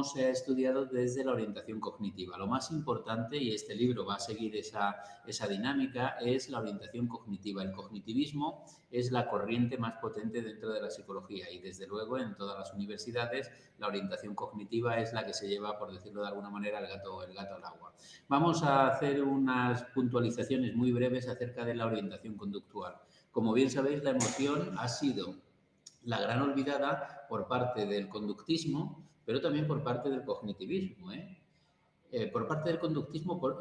hemos estudiado desde la orientación cognitiva. Lo más importante, y este libro va a seguir esa dinámica, es la orientación cognitiva. El cognitivismo es la corriente más potente dentro de la psicología y, desde luego, en todas las universidades la orientación cognitiva es la que se lleva, por decirlo de alguna manera, el gato al agua. Vamos a hacer unas puntualizaciones muy breves acerca de la orientación conductual. Como bien sabéis, la emoción ha sido la gran olvidada por parte del conductismo, pero también por parte del cognitivismo. Por parte del conductismo, ¿por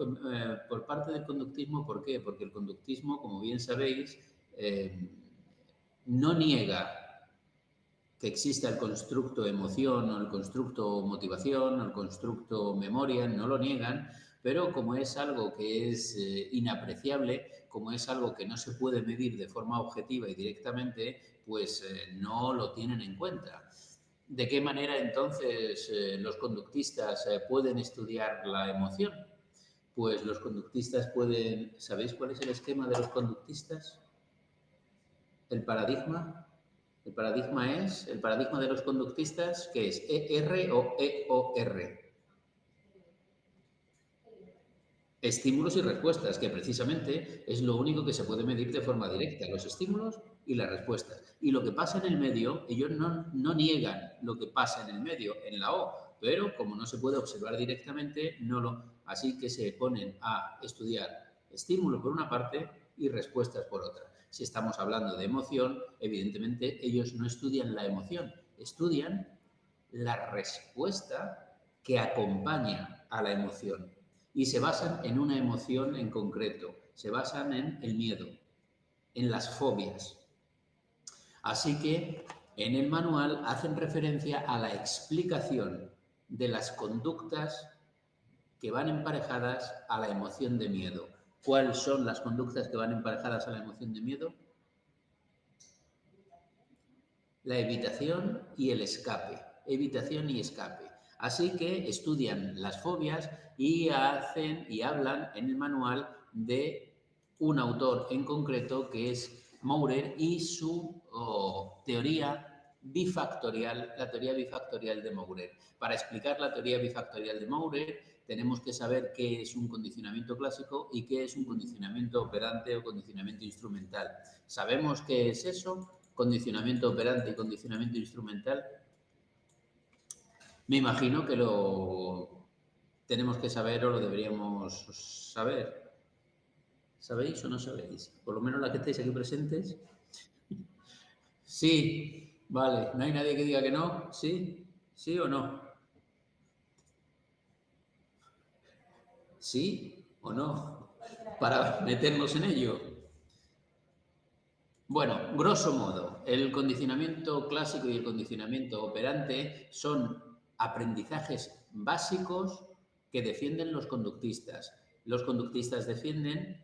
qué? Porque el conductismo, como bien sabéis, no niega que exista el constructo emoción o el constructo motivación o el constructo memoria, no lo niegan, pero como es algo que es inapreciable, como es algo que no se puede medir de forma objetiva y directamente, pues no lo tienen en cuenta. ¿De qué manera entonces los conductistas pueden estudiar la emoción? Pues los conductistas pueden... ¿Sabéis cuál es el esquema de los conductistas? El paradigma. El paradigma de los conductistas, ¿qué es? ¿ER o EOR? Estímulos y respuestas, que precisamente es lo único que se puede medir de forma directa, los estímulos y las respuestas. Y lo que pasa en el medio, ellos no niegan lo que pasa en el medio, en la O, pero como no se puede observar directamente, no lo... Así que se ponen a estudiar estímulos por una parte y respuestas por otra. Si estamos hablando de emoción, evidentemente ellos no estudian la emoción, estudian la respuesta que acompaña a la emoción. Y se basan en una emoción en concreto, se basan en el miedo, en las fobias. Así que en el manual hacen referencia a la explicación de las conductas que van emparejadas a la emoción de miedo. ¿Cuáles son las conductas que van emparejadas a la emoción de miedo? La evitación y el escape. Evitación y escape. Así que estudian las fobias y hablan en el manual de un autor en concreto que es Maurer y su teoría bifactorial, la teoría bifactorial de Maurer. Para explicar la teoría bifactorial de Maurer tenemos que saber qué es un condicionamiento clásico y qué es un condicionamiento operante o condicionamiento instrumental. ¿Sabemos qué es eso? Condicionamiento operante y condicionamiento instrumental. Me imagino que lo tenemos que saber o lo deberíamos saber. ¿Sabéis o no sabéis? Por lo menos las que estáis aquí presentes. Sí, vale. ¿No hay nadie que diga que no? ¿Sí? ¿Sí o no? ¿Sí o no? Para meternos en ello. Bueno, grosso modo, el condicionamiento clásico y el condicionamiento operante son aprendizajes básicos que defienden los conductistas. Los conductistas defienden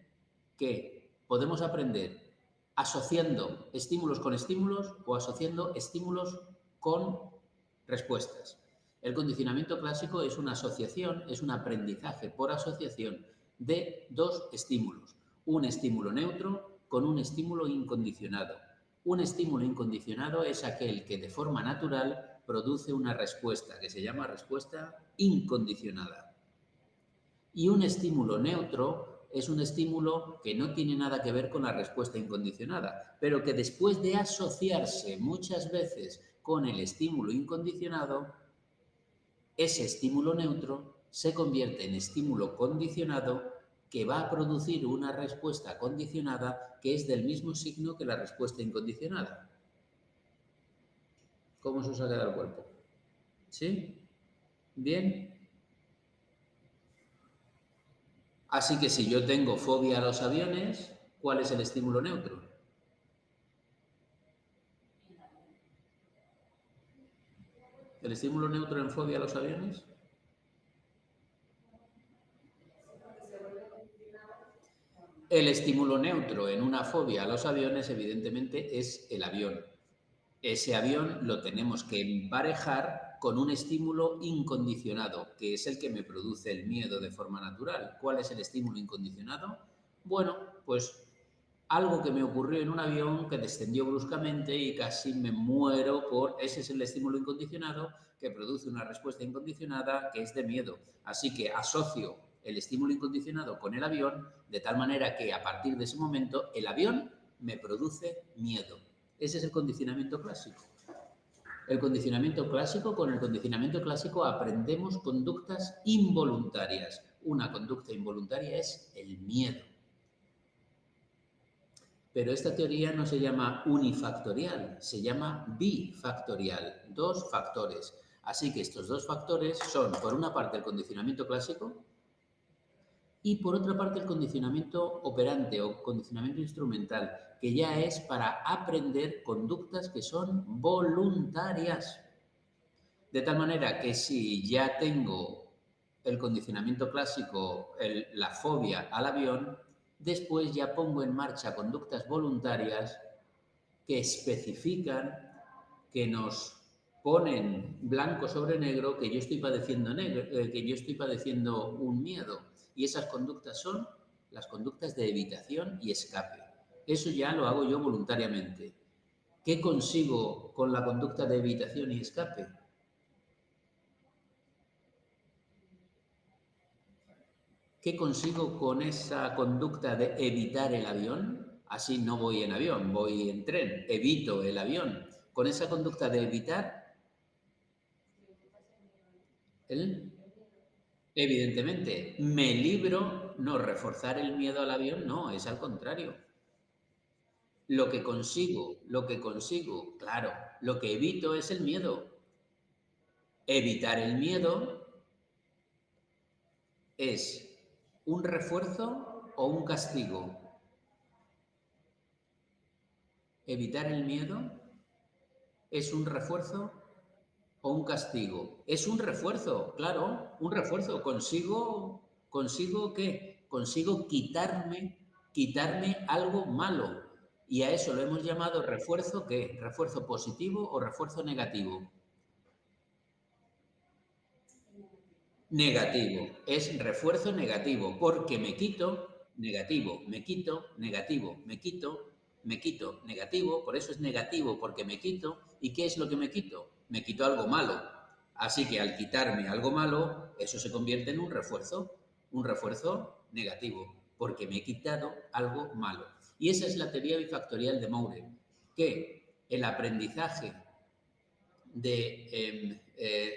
que podemos aprender asociando estímulos con estímulos o asociando estímulos con respuestas. El condicionamiento clásico es una asociación, es un aprendizaje por asociación de dos estímulos. Un estímulo neutro con un estímulo incondicionado. Un estímulo incondicionado es aquel que de forma natural produce una respuesta que se llama respuesta incondicionada. Y un estímulo neutro es un estímulo que no tiene nada que ver con la respuesta incondicionada, pero que después de asociarse muchas veces con el estímulo incondicionado, ese estímulo neutro se convierte en estímulo condicionado que va a producir una respuesta condicionada que es del mismo signo que la respuesta incondicionada. ¿Cómo se os ha quedado el cuerpo? ¿Sí? ¿Bien? Así que si yo tengo fobia a los aviones, ¿cuál es el estímulo neutro? ¿El estímulo neutro en fobia a los aviones? El estímulo neutro en una fobia a los aviones, evidentemente, es el avión. Ese avión lo tenemos que emparejar con un estímulo incondicionado, que es el que me produce el miedo de forma natural. ¿Cuál es el estímulo incondicionado? Bueno, pues algo que me ocurrió en un avión que descendió bruscamente y casi me muero por... Ese es el estímulo incondicionado que produce una respuesta incondicionada que es de miedo. Así que asocio el estímulo incondicionado con el avión de tal manera que a partir de ese momento el avión me produce miedo. Ese es el condicionamiento clásico. El condicionamiento clásico, con el condicionamiento clásico aprendemos conductas involuntarias. Una conducta involuntaria es el miedo. Pero esta teoría no se llama unifactorial, se llama bifactorial, dos factores. Así que estos dos factores son, por una parte, el condicionamiento clásico y, por otra parte, el condicionamiento operante o condicionamiento instrumental, que ya es para aprender conductas que son voluntarias. De tal manera que si ya tengo el condicionamiento clásico, la fobia al avión, después ya pongo en marcha conductas voluntarias que especifican, que nos ponen blanco sobre negro que yo estoy padeciendo que yo estoy padeciendo un miedo. Y esas conductas son las conductas de evitación y escape. Eso ya lo hago yo voluntariamente. ¿Qué consigo con la conducta de evitación y escape? ¿Qué consigo con esa conducta de evitar el avión? Así no voy en avión, voy en tren, evito el avión. Con esa conducta de evitar, evidentemente, me libro, no, reforzar el miedo al avión, no, es al contrario. Lo que consigo, claro, lo que evito es el miedo. Evitar el miedo es un refuerzo o un castigo. Evitar el miedo es un refuerzo o un castigo. Es un refuerzo, claro, un refuerzo. ¿Consigo qué? Consigo quitarme algo malo. Y a eso lo hemos llamado refuerzo, ¿qué? ¿Refuerzo positivo o refuerzo negativo? Negativo. Es refuerzo negativo, porque me quito, negativo, me quito, negativo, me quito, negativo, por eso es negativo, porque me quito. ¿Y qué es lo que me quito? Me quito algo malo. Así que al quitarme algo malo, eso se convierte en un refuerzo negativo, porque me he quitado algo malo. Y esa es la teoría bifactorial de Moure, que el aprendizaje de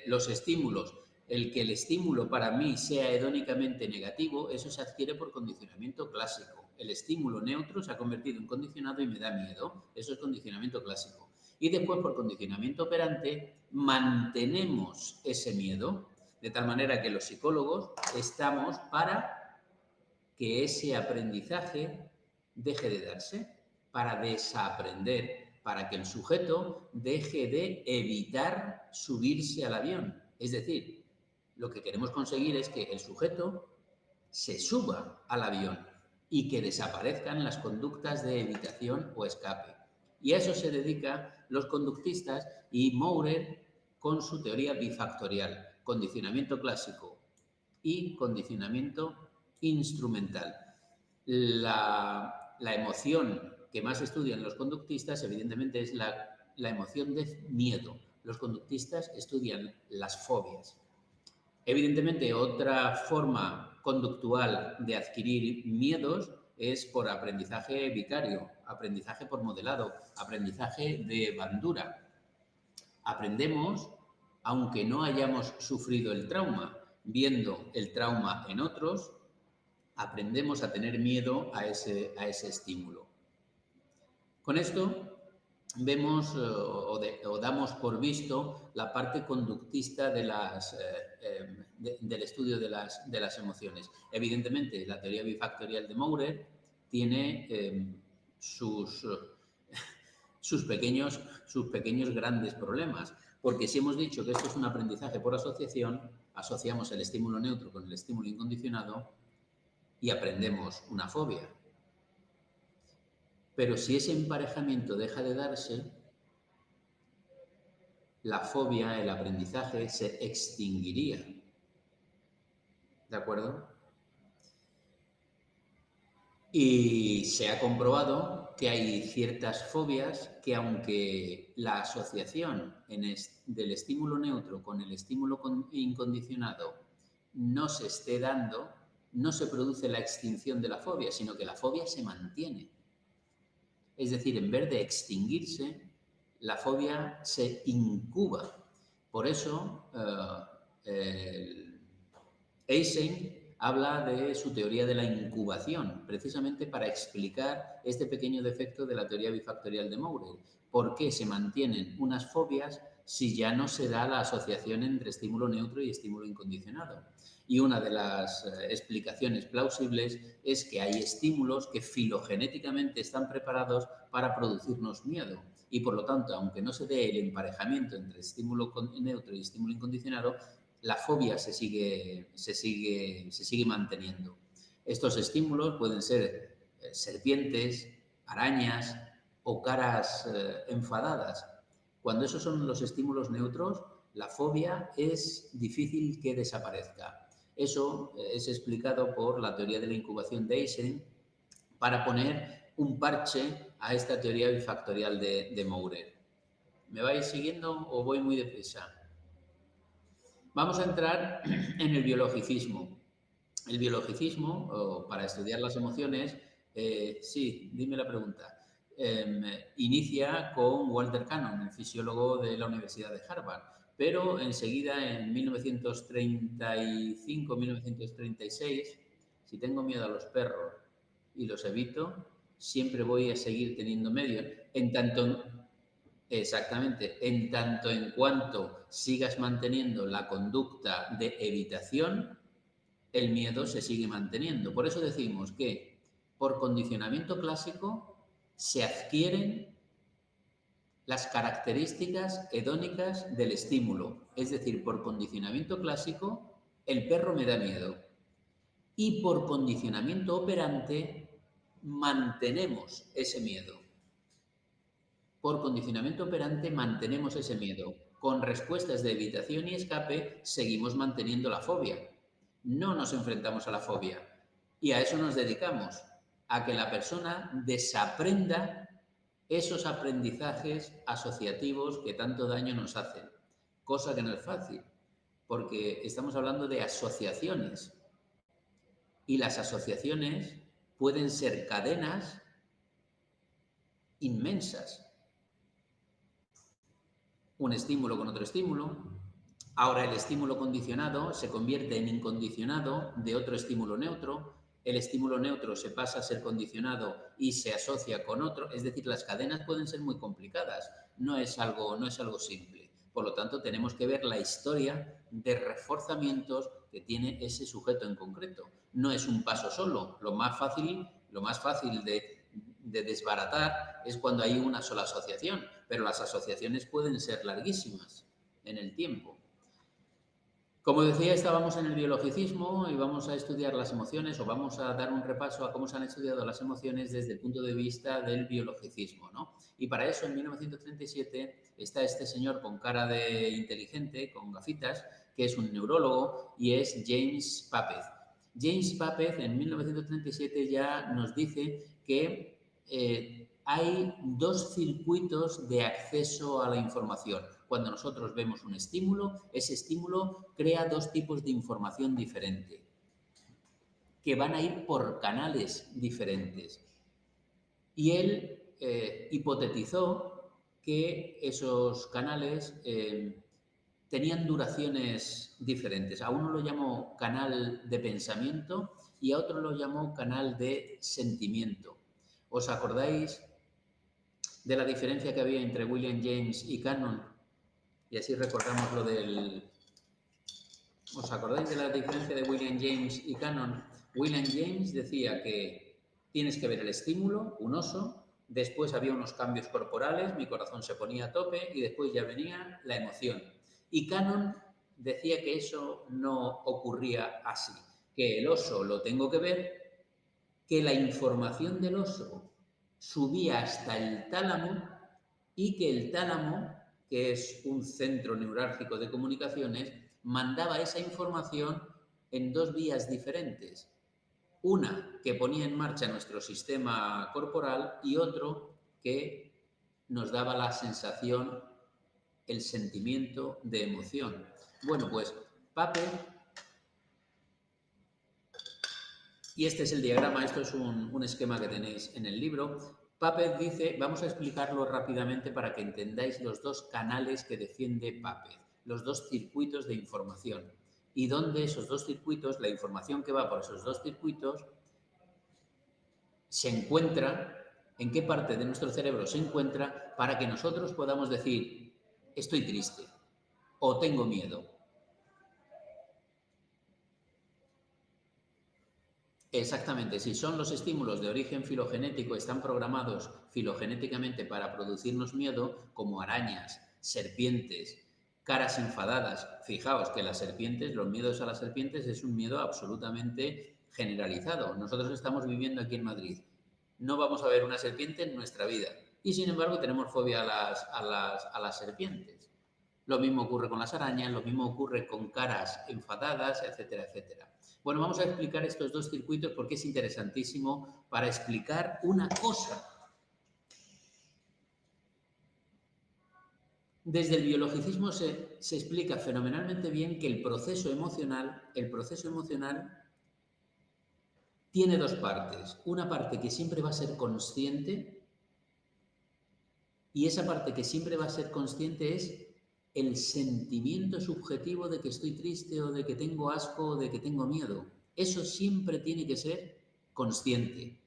los estímulos, el que el estímulo para mí sea hedónicamente negativo, eso se adquiere por condicionamiento clásico. El estímulo neutro se ha convertido en condicionado y me da miedo. Eso es condicionamiento clásico. Y después, por condicionamiento operante, mantenemos ese miedo, de tal manera que los psicólogos estamos para que ese aprendizaje deje de darse, para desaprender, para que el sujeto deje de evitar subirse al avión. Es decir, lo que queremos conseguir es que el sujeto se suba al avión y que desaparezcan las conductas de evitación o escape. Y a eso se dedican los conductistas y Maurer con su teoría bifactorial, condicionamiento clásico y condicionamiento instrumental. La emoción que más estudian los conductistas, evidentemente, es la emoción de miedo. Los conductistas estudian las fobias. Evidentemente, otra forma conductual de adquirir miedos es por aprendizaje vicario, aprendizaje por modelado, aprendizaje de bandura. Aprendemos, aunque no hayamos sufrido el trauma, viendo el trauma en otros, aprendemos a tener miedo a ese estímulo. Con esto vemos o damos por visto la parte conductista del estudio de las emociones. Evidentemente, la teoría bifactorial de Maurer tiene sus pequeños grandes problemas, porque si hemos dicho que esto es un aprendizaje por asociación, asociamos el estímulo neutro con el estímulo incondicionado y aprendemos una fobia. Pero si ese emparejamiento deja de darse, la fobia, el aprendizaje, se extinguiría. ¿De acuerdo? Y se ha comprobado que hay ciertas fobias que, aunque la asociación del estímulo neutro con el estímulo incondicionado no se esté dando, no se produce la extinción de la fobia, sino que la fobia se mantiene. Es decir, en vez de extinguirse, la fobia se incuba. Por eso, Eysenck habla de su teoría de la incubación, precisamente para explicar este pequeño defecto de la teoría bifactorial de Maurer. ¿Por qué se mantienen unas fobias si ya no se da la asociación entre estímulo neutro y estímulo incondicionado? Y una de las explicaciones plausibles es que hay estímulos que filogenéticamente están preparados para producirnos miedo. Y por lo tanto, aunque no se dé el emparejamiento entre estímulo neutro y estímulo incondicionado, la fobia se sigue manteniendo. Estos estímulos pueden ser serpientes, arañas o caras enfadadas. Cuando esos son los estímulos neutros, la fobia es difícil que desaparezca. Eso es explicado por la teoría de la incubación de Eysenck para poner un parche a esta teoría bifactorial de Maurer. ¿Me vais siguiendo o voy muy deprisa? Vamos a entrar en el biologicismo. El biologicismo, para estudiar las emociones, sí, dime la pregunta, inicia con Walter Cannon, el fisiólogo de la Universidad de Harvard, pero enseguida, en 1935-1936, si tengo miedo a los perros y los evito, siempre voy a seguir teniendo miedo. Exactamente, en tanto en cuanto sigas manteniendo la conducta de evitación, el miedo se sigue manteniendo. Por eso decimos que por condicionamiento clásico se adquieren las características hedónicas del estímulo. Es decir, por condicionamiento clásico, el perro me da miedo. Y por condicionamiento operante, mantenemos ese miedo. Por condicionamiento operante mantenemos ese miedo. Con respuestas de evitación y escape seguimos manteniendo la fobia. No nos enfrentamos a la fobia. Y a eso nos dedicamos, a que la persona desaprenda esos aprendizajes asociativos que tanto daño nos hacen. Cosa que no es fácil, porque estamos hablando de asociaciones. Y las asociaciones pueden ser cadenas inmensas. Un estímulo con otro estímulo. Ahora el estímulo condicionado se convierte en incondicionado de otro estímulo neutro. El estímulo neutro se pasa a ser condicionado y se asocia con otro. Es decir, las cadenas pueden ser muy complicadas. No es algo simple. Por lo tanto, tenemos que ver la historia de reforzamientos que tiene ese sujeto en concreto. No es un paso solo. Lo más fácil de desbaratar es cuando hay una sola asociación, pero las asociaciones pueden ser larguísimas en el tiempo. Como decía, estábamos en el biologicismo y vamos a estudiar las emociones, o vamos a dar un repaso a cómo se han estudiado las emociones desde el punto de vista del biologicismo, ¿no? Y para eso, en 1937, está este señor con cara de inteligente, con gafitas, que es un neurólogo, y es James Papez. James Papez, en 1937, ya nos dice que hay dos circuitos de acceso a la información. Cuando nosotros vemos un estímulo, ese estímulo crea dos tipos de información diferente, que van a ir por canales diferentes. Y él hipotetizó que esos canales tenían duraciones diferentes. A uno lo llamó canal de pensamiento y a otro lo llamó canal de sentimiento. ¿Os acordáis de la diferencia que había entre William James y Cannon? Y así recordamos lo del... ¿Os acordáis de la diferencia de William James y Cannon? William James decía que tienes que ver el estímulo, un oso, después había unos cambios corporales, mi corazón se ponía a tope y después ya venía la emoción. Y Cannon decía que eso no ocurría así, que el oso lo tengo que ver, que la información del oso subía hasta el tálamo y que el tálamo, que es un centro neurálgico de comunicaciones, mandaba esa información en dos vías diferentes. Una que ponía en marcha nuestro sistema corporal y otro que nos daba la sensación, el sentimiento de emoción. Bueno, pues Pape, y este es el diagrama, esto es un esquema que tenéis en el libro. Pape dice, vamos a explicarlo rápidamente para que entendáis los dos canales que defiende Pape, los dos circuitos de información y dónde esos dos circuitos, la información que va por esos dos circuitos, se encuentra, en qué parte de nuestro cerebro se encuentra para que nosotros podamos decir, estoy triste o tengo miedo. Exactamente, si son los estímulos de origen filogenético, están programados filogenéticamente para producirnos miedo, como arañas, serpientes, caras enfadadas. Fijaos que las serpientes, los miedos a las serpientes es un miedo absolutamente generalizado. Nosotros estamos viviendo aquí en Madrid. No vamos a ver una serpiente en nuestra vida y sin embargo tenemos fobia a las serpientes. Lo mismo ocurre con las arañas, lo mismo ocurre con caras enfadadas, etcétera, etcétera. Bueno, vamos a explicar estos dos circuitos porque es interesantísimo para explicar una cosa. Desde el biologicismo se explica fenomenalmente bien que el proceso emocional tiene dos partes. Una parte que siempre va a ser consciente y esa parte que siempre va a ser consciente es el sentimiento subjetivo de que estoy triste o de que tengo asco o de que tengo miedo. Eso siempre tiene que ser consciente.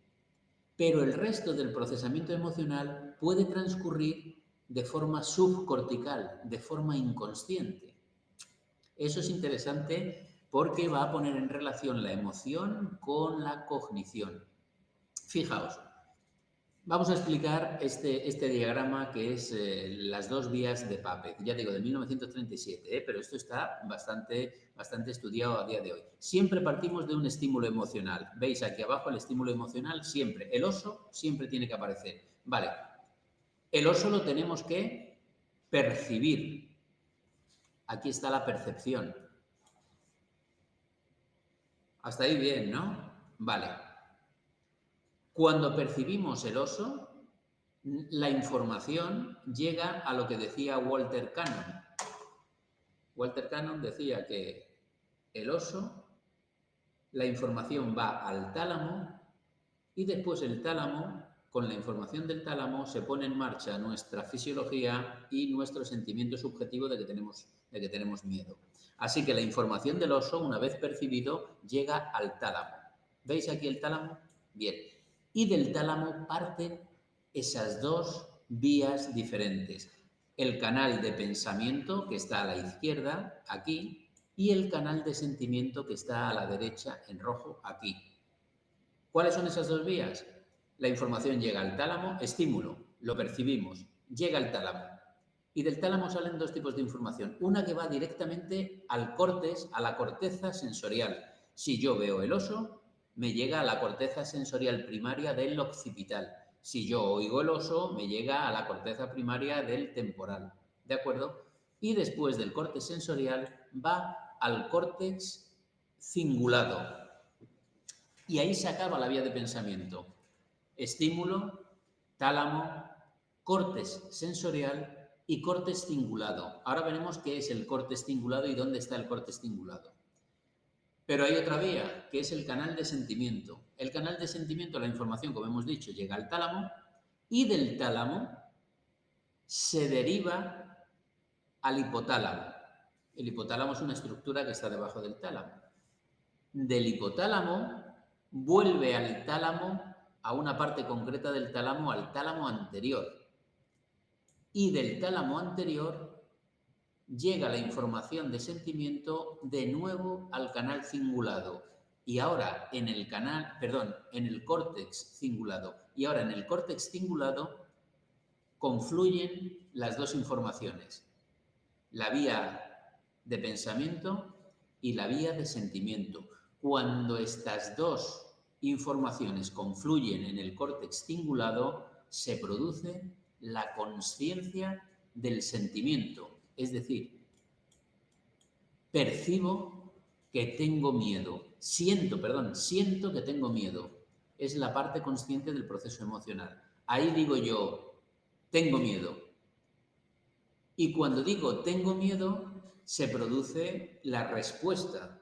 Pero el resto del procesamiento emocional puede transcurrir de forma subcortical, de forma inconsciente. Eso es interesante porque va a poner en relación la emoción con la cognición. Fijaos, vamos a explicar este diagrama que es las dos vías de Pape, ya digo, de 1937, pero esto está bastante estudiado a día de hoy. Siempre partimos de un estímulo emocional. ¿Veis aquí abajo el estímulo emocional? Siempre. El oso siempre tiene que aparecer. Vale, el oso lo tenemos que percibir. Aquí está la percepción. Hasta ahí bien, ¿no? Vale. Cuando percibimos el oso, la información llega a lo que decía Walter Cannon. Walter Cannon decía que el oso, la información va al tálamo y después el tálamo, con la información del tálamo, se pone en marcha nuestra fisiología y nuestro sentimiento subjetivo de que tenemos miedo. Así que la información del oso, una vez percibido, llega al tálamo. ¿Veis aquí el tálamo? Bien. Y del tálamo parten esas dos vías diferentes. El canal de pensamiento, que está a la izquierda, aquí, y el canal de sentimiento, que está a la derecha, en rojo, aquí. ¿Cuáles son esas dos vías? La información llega al tálamo, estímulo, lo percibimos, llega al tálamo. Y del tálamo salen dos tipos de información. Una que va directamente al córtex, a la corteza sensorial. Si yo veo el oso, me llega a la corteza sensorial primaria del occipital. Si yo oigo el oso, me llega a la corteza primaria del temporal. ¿De acuerdo? Y después del córtex sensorial va al córtex cingulado. Y ahí se acaba la vía de pensamiento. Estímulo, tálamo, córtex sensorial y córtex cingulado. Ahora veremos qué es el córtex cingulado y dónde está el córtex cingulado. Pero hay otra vía, que es el canal de sentimiento. El canal de sentimiento, la información, como hemos dicho, llega al tálamo y del tálamo se deriva al hipotálamo. El hipotálamo es una estructura que está debajo del tálamo. Del hipotálamo vuelve al tálamo, a una parte concreta del tálamo, al tálamo anterior. Y del tálamo anterior llega la información de sentimiento de nuevo al canal cingulado. Y ahora en el córtex cingulado. Y ahora en el córtex cingulado confluyen las dos informaciones. La vía de pensamiento y la vía de sentimiento. Cuando estas dos informaciones confluyen en el córtex cingulado, se produce la consciencia del sentimiento. Es decir, percibo que tengo miedo. Siento que tengo miedo. Es la parte consciente del proceso emocional. Ahí digo yo, tengo miedo. Y cuando digo tengo miedo, se produce la respuesta.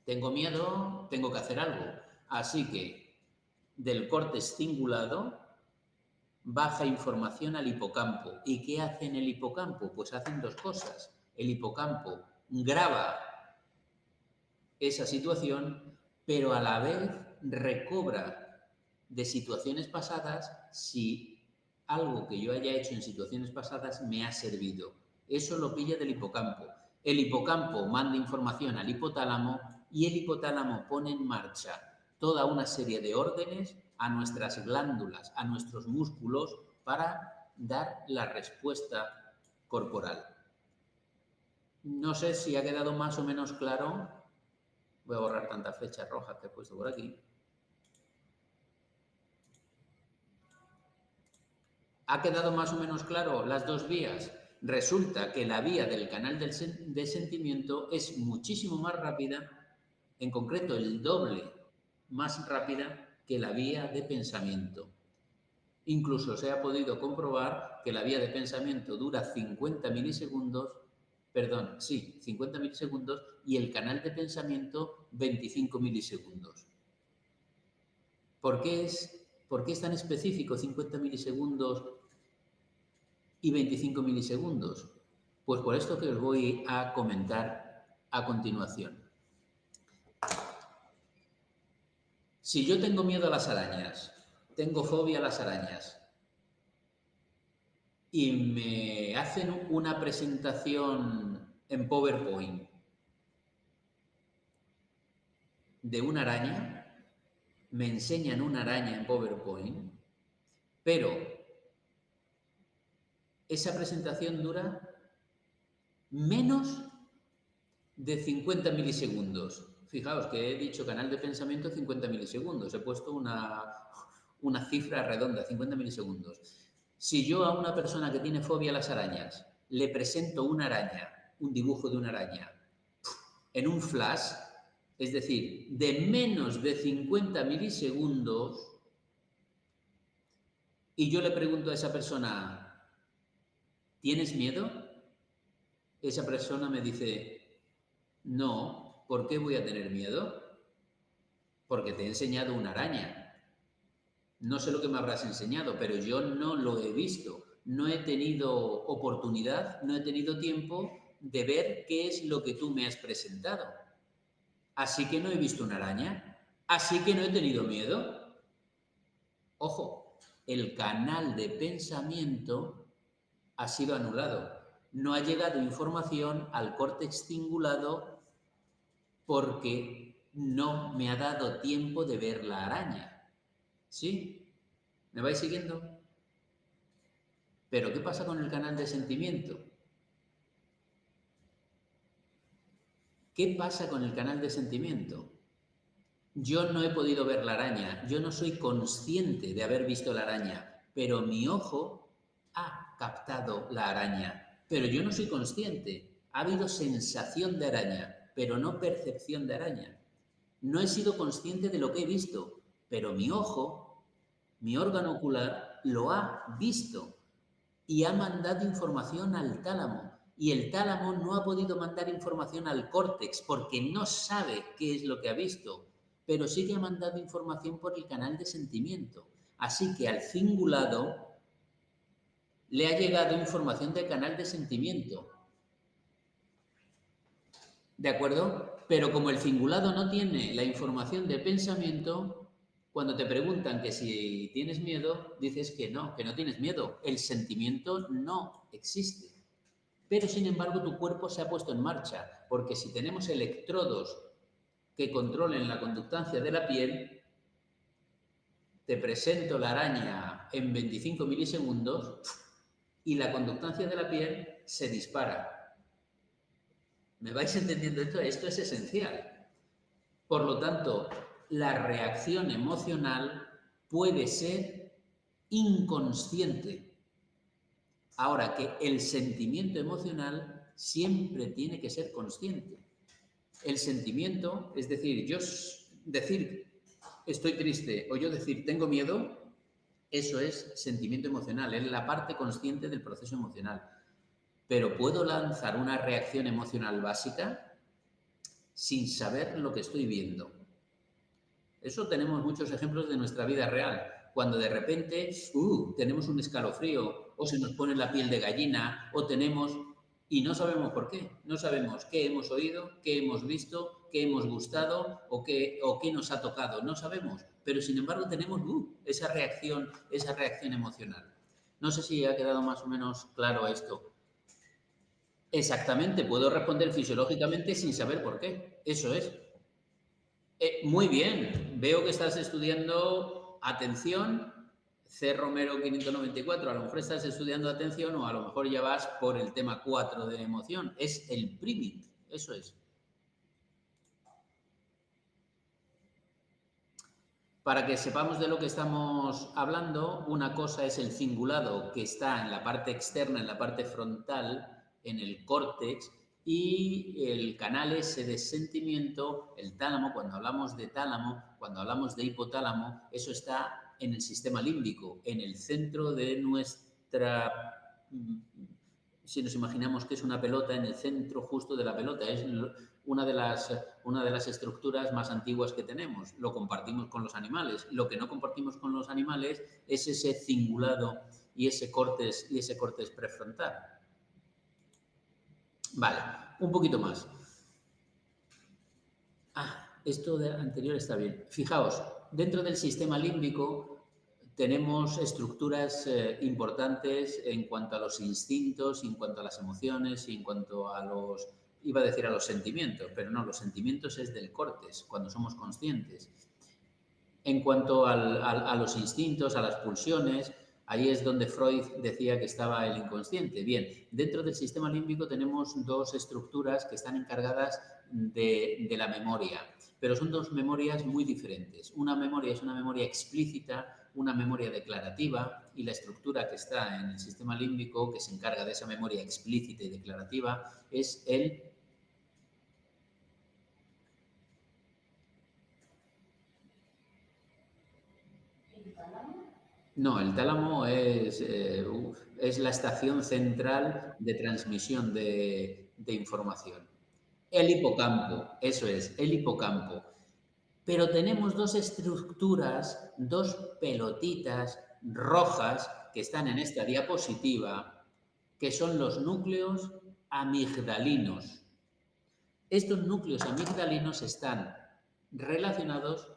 Tengo miedo, tengo que hacer algo. Así que del córtex cingulado baja información al hipocampo. ¿Y qué hace en el hipocampo? Pues hacen dos cosas. El hipocampo graba esa situación, pero a la vez recobra de situaciones pasadas si algo que yo haya hecho en situaciones pasadas me ha servido. Eso lo pilla del hipocampo. El hipocampo manda información al hipotálamo y el hipotálamo pone en marcha toda una serie de órdenes a nuestras glándulas, a nuestros músculos, para dar la respuesta corporal. No sé si ha quedado más o menos claro. Voy a borrar tantas flechas rojas que he puesto por aquí. ¿Ha quedado más o menos claro las dos vías? Resulta que la vía del canal de sentimiento es muchísimo más rápida, en concreto el doble más rápida que la vía de pensamiento. Incluso se ha podido comprobar que la vía de pensamiento dura 50 milisegundos, 50 milisegundos, y el canal de pensamiento 25 milisegundos. ¿Por qué es tan específico 50 milisegundos y 25 milisegundos? Pues por esto que os voy a comentar a continuación. Si yo tengo miedo a las arañas, tengo fobia a las arañas, y me hacen una presentación en PowerPoint de una araña, me enseñan una araña en PowerPoint, pero esa presentación dura menos de 50 milisegundos. Fijaos que he dicho canal de pensamiento 50 milisegundos. He puesto una cifra redonda, 50 milisegundos. Si yo a una persona que tiene fobia a las arañas le presento una araña, un dibujo de una araña, en un flash, es decir, de menos de 50 milisegundos, y yo le pregunto a esa persona, ¿tienes miedo? Esa persona me dice, no, ¿por qué voy a tener miedo? Porque te he enseñado una araña. No sé lo que me habrás enseñado, pero yo no lo he visto. No he tenido oportunidad, no he tenido tiempo de ver qué es lo que tú me has presentado. Así que no he visto una araña. Así que no he tenido miedo. Ojo, el canal de pensamiento ha sido anulado. No ha llegado información al córtex cingulado porque no me ha dado tiempo de ver la araña. ¿Sí? ¿Me vais siguiendo? Pero ¿qué pasa con el canal de sentimiento? ¿Qué pasa con el canal de sentimiento? Yo no he podido ver la araña, yo no soy consciente de haber visto la araña, pero mi ojo ha captado la araña, pero yo no soy consciente. Ha habido sensación de araña, pero no percepción de araña. No he sido consciente de lo que he visto, pero mi ojo, mi órgano ocular, lo ha visto y ha mandado información al tálamo. Y el tálamo no ha podido mandar información al córtex porque no sabe qué es lo que ha visto, pero sí que ha mandado información por el canal de sentimiento. Así que al cingulado le ha llegado información del canal de sentimiento. ¿De acuerdo? Pero como el cingulado no tiene la información de pensamiento, cuando te preguntan que si tienes miedo, dices que no tienes miedo. El sentimiento no existe. Pero, sin embargo, tu cuerpo se ha puesto en marcha, porque si tenemos electrodos que controlen la conductancia de la piel, te presento la araña en 25 milisegundos y la conductancia de la piel se dispara. ¿Me vais entendiendo esto? Esto es esencial. Por lo tanto, la reacción emocional puede ser inconsciente. Ahora que el sentimiento emocional siempre tiene que ser consciente. El sentimiento, es decir, decir estoy triste o yo decir tengo miedo, eso es sentimiento emocional, es la parte consciente del proceso emocional. Pero puedo lanzar una reacción emocional básica sin saber lo que estoy viendo. Eso tenemos muchos ejemplos de nuestra vida real. Cuando de repente tenemos un escalofrío o se nos pone la piel de gallina o tenemos y no sabemos por qué. No sabemos qué hemos oído, qué hemos visto, qué hemos gustado o qué nos ha tocado. No sabemos, pero sin embargo tenemos esa reacción emocional. No sé si ha quedado más o menos claro esto. Exactamente, puedo responder fisiológicamente sin saber por qué. Eso es. Muy bien, veo que estás estudiando atención, C. Romero 594, a lo mejor estás estudiando atención o a lo mejor ya vas por el tema 4 de emoción, es el PRIMIT, eso es. Para que sepamos de lo que estamos hablando, una cosa es el cingulado que está en la parte externa, en la parte frontal, en el córtex, y el canal ese de sentimiento, el tálamo, cuando hablamos de tálamo, cuando hablamos de hipotálamo, eso está en el sistema límbico, en el centro de nuestra si nos imaginamos que es una pelota, en el centro justo de la pelota. Es una de las estructuras más antiguas que tenemos. Lo compartimos con los animales. Lo que no compartimos con los animales es ese cingulado y ese córtex prefrontal. Vale, un poquito más. Esto de anterior está bien. Fijaos, dentro del sistema límbico tenemos estructuras importantes en cuanto a los instintos, en cuanto a las emociones y en cuanto a iba a decir a los sentimientos, pero no, los sentimientos es del córtex, cuando somos conscientes. En cuanto a los instintos, a las pulsiones, ahí es donde Freud decía que estaba el inconsciente. Bien, dentro del sistema límbico tenemos dos estructuras que están encargadas de la memoria, pero son dos memorias muy diferentes. Una memoria es una memoria explícita, una memoria declarativa, y la estructura que está en el sistema límbico, que se encarga de esa memoria explícita y declarativa, es el... No, el tálamo es la estación central de transmisión de información. El hipocampo, eso es, el hipocampo. Pero tenemos dos estructuras, dos pelotitas rojas que están en esta diapositiva, que son los núcleos amigdalinos. Estos núcleos amigdalinos están relacionados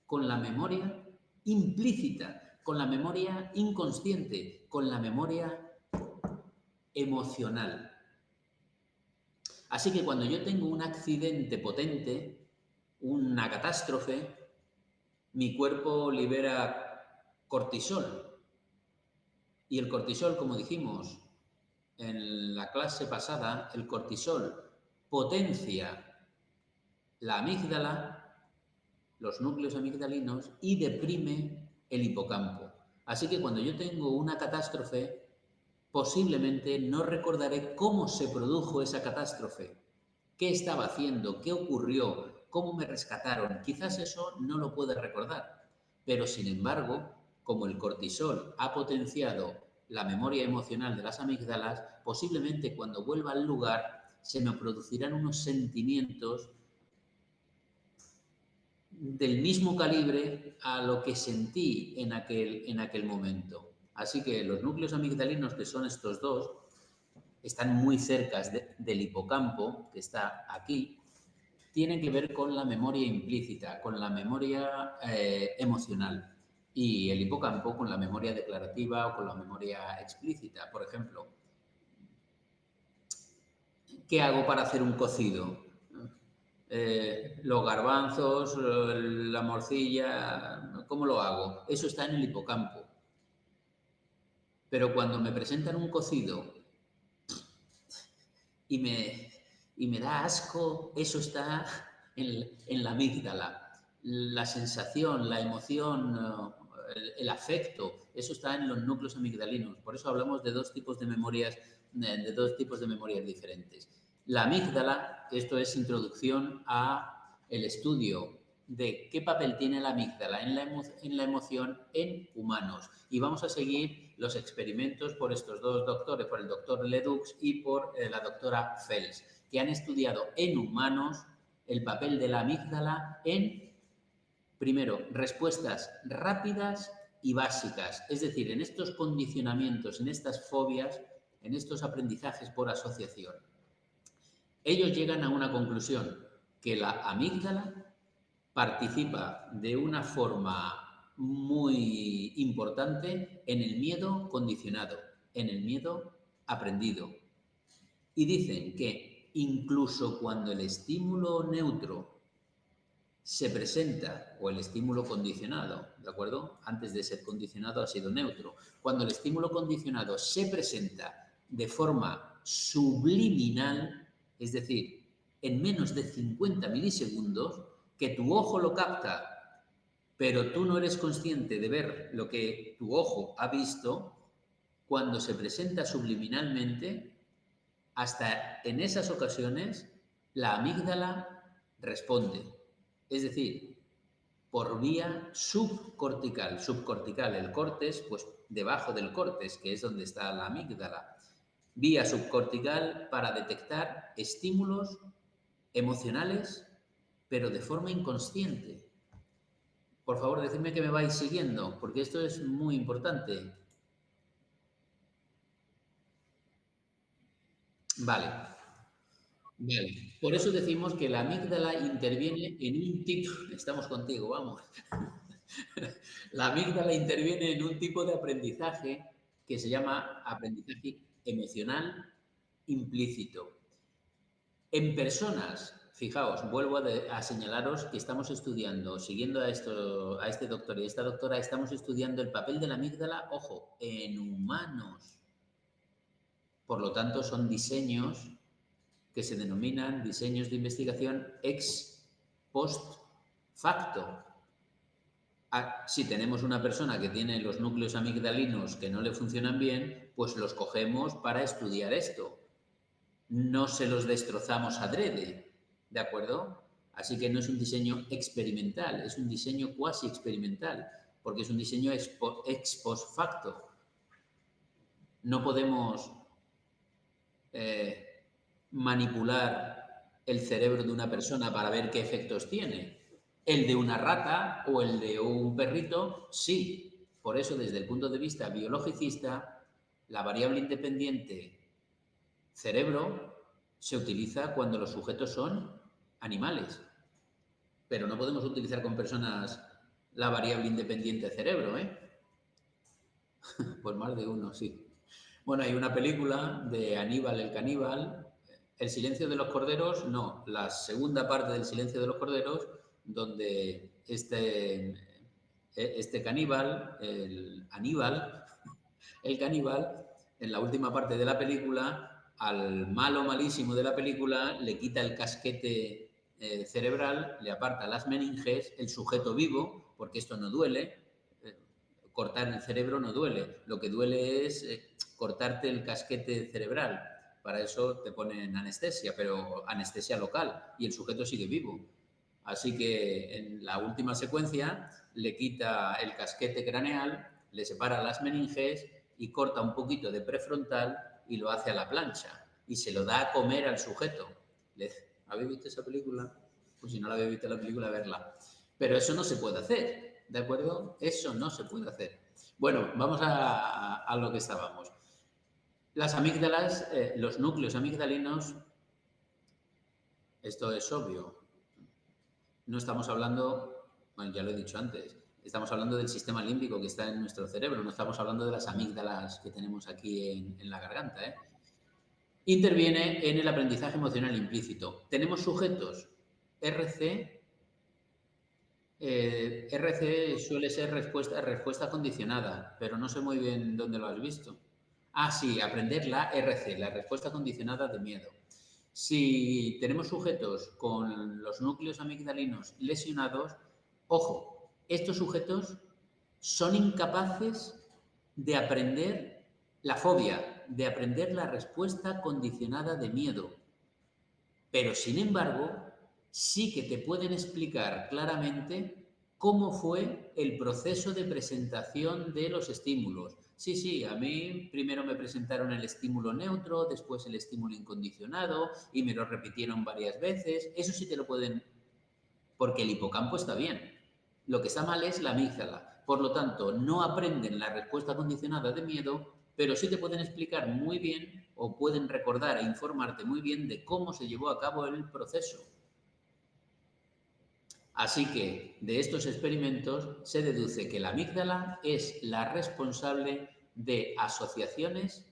con la memoria implícita, con la memoria inconsciente, con la memoria emocional. Así que cuando yo tengo un accidente potente, una catástrofe, mi cuerpo libera cortisol. Y el cortisol, como dijimos en la clase pasada, el cortisol potencia la amígdala, los núcleos amigdalinos, y deprime el hipocampo. Así que cuando yo tengo una catástrofe, posiblemente no recordaré cómo se produjo esa catástrofe, qué estaba haciendo, qué ocurrió, cómo me rescataron. Quizás eso no lo pueda recordar, pero sin embargo, como el cortisol ha potenciado la memoria emocional de las amígdalas, posiblemente cuando vuelva al lugar se me producirán unos sentimientos del mismo calibre a lo que sentí en aquel momento. Así que los núcleos amigdalinos, que son estos dos, están muy cerca del hipocampo, que está aquí, tienen que ver con la memoria implícita, con la memoria emocional, y el hipocampo con la memoria declarativa o con la memoria explícita. Por ejemplo, ¿qué hago para hacer un cocido? Los garbanzos, la morcilla, ¿cómo lo hago? Eso está en el hipocampo. Pero cuando me presentan un cocido y me da asco, eso está en la amígdala. La sensación, la emoción, el afecto, eso está en los núcleos amigdalinos. Por eso hablamos de dos tipos de memorias, de dos tipos de memorias diferentes. La amígdala, esto es introducción a el estudio de qué papel tiene la amígdala en la emoción en humanos. Y vamos a seguir los experimentos por estos dos doctores, por el doctor Ledoux y por la doctora Fels, que han estudiado en humanos el papel de la amígdala en, primero, respuestas rápidas y básicas, es decir, en estos condicionamientos, en estas fobias, en estos aprendizajes por asociación. Ellos llegan a una conclusión, que la amígdala participa de una forma muy importante en el miedo condicionado, en el miedo aprendido. Y dicen que incluso cuando el estímulo neutro se presenta, o el estímulo condicionado, ¿de acuerdo? Antes de ser condicionado ha sido neutro. Cuando el estímulo condicionado se presenta de forma subliminal, es decir, en menos de 50 milisegundos, que tu ojo lo capta, pero tú no eres consciente de ver lo que tu ojo ha visto, cuando se presenta subliminalmente, hasta en esas ocasiones, la amígdala responde. Es decir, por vía subcortical. Subcortical, el córtex, pues debajo del córtex, que es donde está la amígdala. Vía subcortical para detectar estímulos emocionales, pero de forma inconsciente. Por favor, decidme que me vais siguiendo, porque esto es muy importante. Vale, vale. Por eso decimos que la amígdala interviene en un tipo, estamos contigo, vamos. La amígdala interviene en un tipo de aprendizaje que se llama aprendizaje emocional implícito. En personas, fijaos, vuelvo a señalaros que estamos estudiando, siguiendo a este doctor y a esta doctora, estamos estudiando el papel de la amígdala, ojo, en humanos. Por lo tanto, son diseños que se denominan diseños de investigación ex post facto. Si tenemos una persona que tiene los núcleos amigdalinos que no le funcionan bien, pues los cogemos para estudiar esto. No se los destrozamos adrede, ¿de acuerdo? Así que no es un diseño experimental, es un diseño cuasi experimental, porque es un diseño ex post facto. No podemos manipular el cerebro de una persona para ver qué efectos tiene. El de una rata o el de un perrito, sí. Por eso, desde el punto de vista biologicista, la variable independiente cerebro se utiliza cuando los sujetos son animales. Pero no podemos utilizar con personas la variable independiente cerebro, ¿eh? Pues más de uno, sí. Bueno, hay una película de Aníbal el caníbal, El silencio de los corderos, no, la segunda parte del silencio de los corderos, donde este caníbal, el Aníbal, el caníbal, en la última parte de la película, al malo malísimo de la película, le quita el casquete cerebral, le aparta las meninges, el sujeto vivo, porque esto no duele, cortar el cerebro no duele, lo que duele es cortarte el casquete cerebral. Para eso te ponen anestesia, pero anestesia local, y el sujeto sigue vivo. Así que en la última secuencia le quita el casquete craneal, le separa las meninges y corta un poquito de prefrontal y lo hace a la plancha y se lo da a comer al sujeto. ¿Habéis visto esa película? Pues si no la habéis visto la película, verla. Pero eso no se puede hacer, ¿de acuerdo? Eso no se puede hacer. Bueno, vamos a lo que estábamos. Las amígdalas, los núcleos amigdalinos, esto es obvio. No estamos hablando, bueno, ya lo he dicho antes, estamos hablando del sistema límbico que está en nuestro cerebro, no estamos hablando de las amígdalas que tenemos aquí en la garganta, ¿eh? Interviene en el aprendizaje emocional implícito. Tenemos sujetos RC. RC suele ser respuesta condicionada, pero no sé muy bien dónde lo has visto. Ah, sí, aprender la RC, la respuesta condicionada de miedo. Si tenemos sujetos con los núcleos amigdalinos lesionados, ojo, estos sujetos son incapaces de aprender la fobia, de aprender la respuesta condicionada de miedo. Pero, sin embargo, sí que te pueden explicar claramente cómo fue el proceso de presentación de los estímulos. Sí, sí, a mí primero me presentaron el estímulo neutro, después el estímulo incondicionado y me lo repitieron varias veces. Eso sí te lo pueden, porque el hipocampo está bien. Lo que está mal es la amígdala. Por lo tanto, no aprenden la respuesta condicionada de miedo, pero sí te pueden explicar muy bien o pueden recordar e informarte muy bien de cómo se llevó a cabo el proceso. Así que de estos experimentos se deduce que la amígdala es la responsable de asociaciones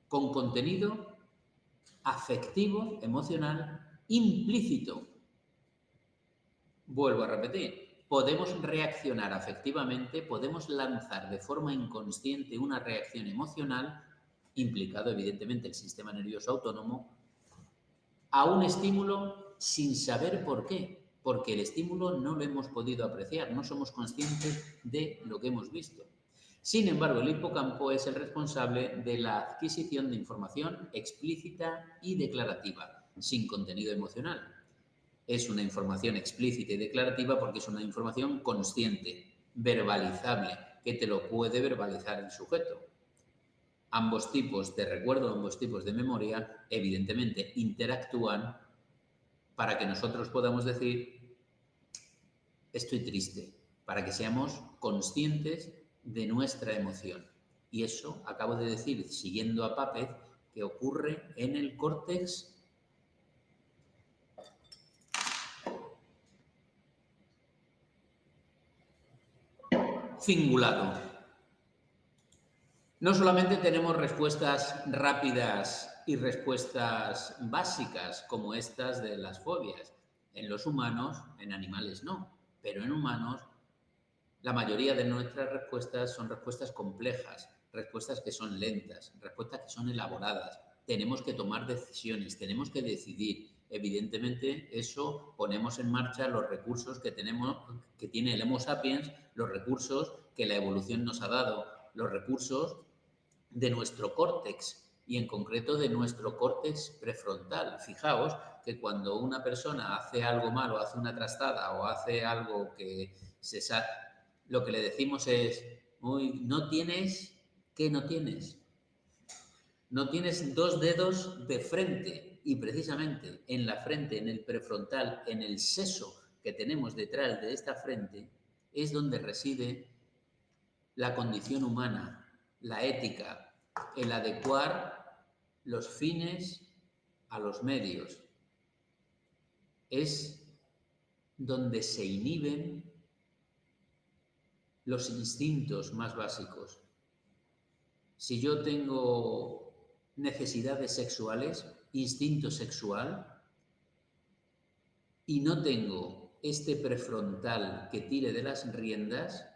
con contenido afectivo, emocional, implícito. Vuelvo a repetir, podemos reaccionar afectivamente, podemos lanzar de forma inconsciente una reacción emocional, implicado evidentemente el sistema nervioso autónomo, a un estímulo sin saber por qué, porque el estímulo no lo hemos podido apreciar, no somos conscientes de lo que hemos visto. Sin embargo, el hipocampo es el responsable de la adquisición de información explícita y declarativa, sin contenido emocional. Es una información explícita y declarativa porque es una información consciente, verbalizable, que te lo puede verbalizar el sujeto. Ambos tipos de recuerdo, ambos tipos de memoria, evidentemente interactúan para que nosotros podamos decir estoy triste, para que seamos conscientes de nuestra emoción. Y eso, acabo de decir, siguiendo a Pápez, que ocurre en el córtex cingulado. No solamente tenemos respuestas rápidas y respuestas básicas como estas de las fobias. En los humanos, en animales no, pero en humanos la mayoría de nuestras respuestas son respuestas complejas, respuestas que son lentas, respuestas que son elaboradas. Tenemos que tomar decisiones, tenemos que decidir. Evidentemente, eso ponemos en marcha los recursos que tenemos, que tiene el Homo sapiens, los recursos que la evolución nos ha dado, los recursos de nuestro córtex y en concreto de nuestro córtex prefrontal. Fijaos que cuando una persona hace algo malo, hace una trastada o hace algo que se sabe, lo que le decimos es, uy, no tienes, ¿qué no tienes? No tienes dos dedos de frente y precisamente en la frente, en el prefrontal, en el seso que tenemos detrás de esta frente, es donde reside la condición humana, la ética, el adecuar los fines a los medios. Es donde se inhiben los instintos más básicos. Si yo tengo necesidades sexuales, instinto sexual, y no tengo este prefrontal que tire de las riendas,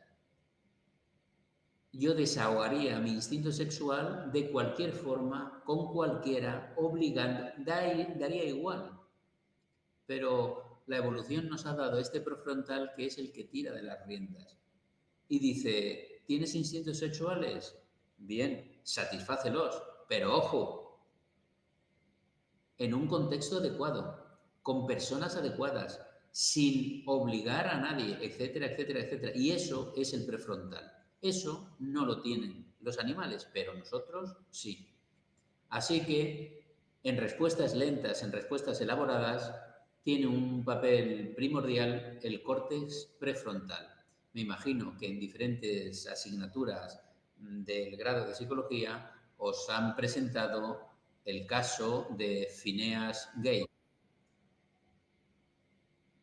yo desahogaría mi instinto sexual de cualquier forma, con cualquiera, obligando, daría igual. Pero la evolución nos ha dado este prefrontal que es el que tira de las riendas. Y dice, ¿tienes instintos sexuales? Bien, satisfácelos, pero ojo, en un contexto adecuado, con personas adecuadas, sin obligar a nadie, etcétera, etcétera, etcétera. Y eso es el prefrontal. Eso no lo tienen los animales, pero nosotros sí. Así que en respuestas lentas, en respuestas elaboradas, tiene un papel primordial el córtex prefrontal. Me imagino que en diferentes asignaturas del grado de psicología os han presentado el caso de Phineas Gage,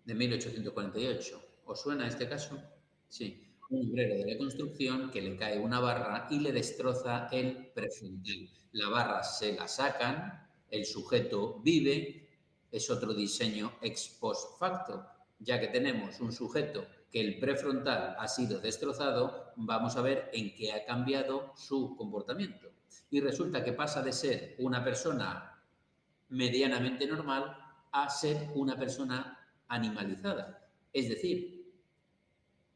de 1848. ¿Os suena este caso? Sí. Un obrero de la construcción que le cae una barra y le destroza el prefrontal. La barra se la sacan, el sujeto vive, es otro diseño ex post facto. Ya que tenemos un sujeto que el prefrontal ha sido destrozado, vamos a ver en qué ha cambiado su comportamiento. Y resulta que pasa de ser una persona medianamente normal a ser una persona animalizada. Es decir,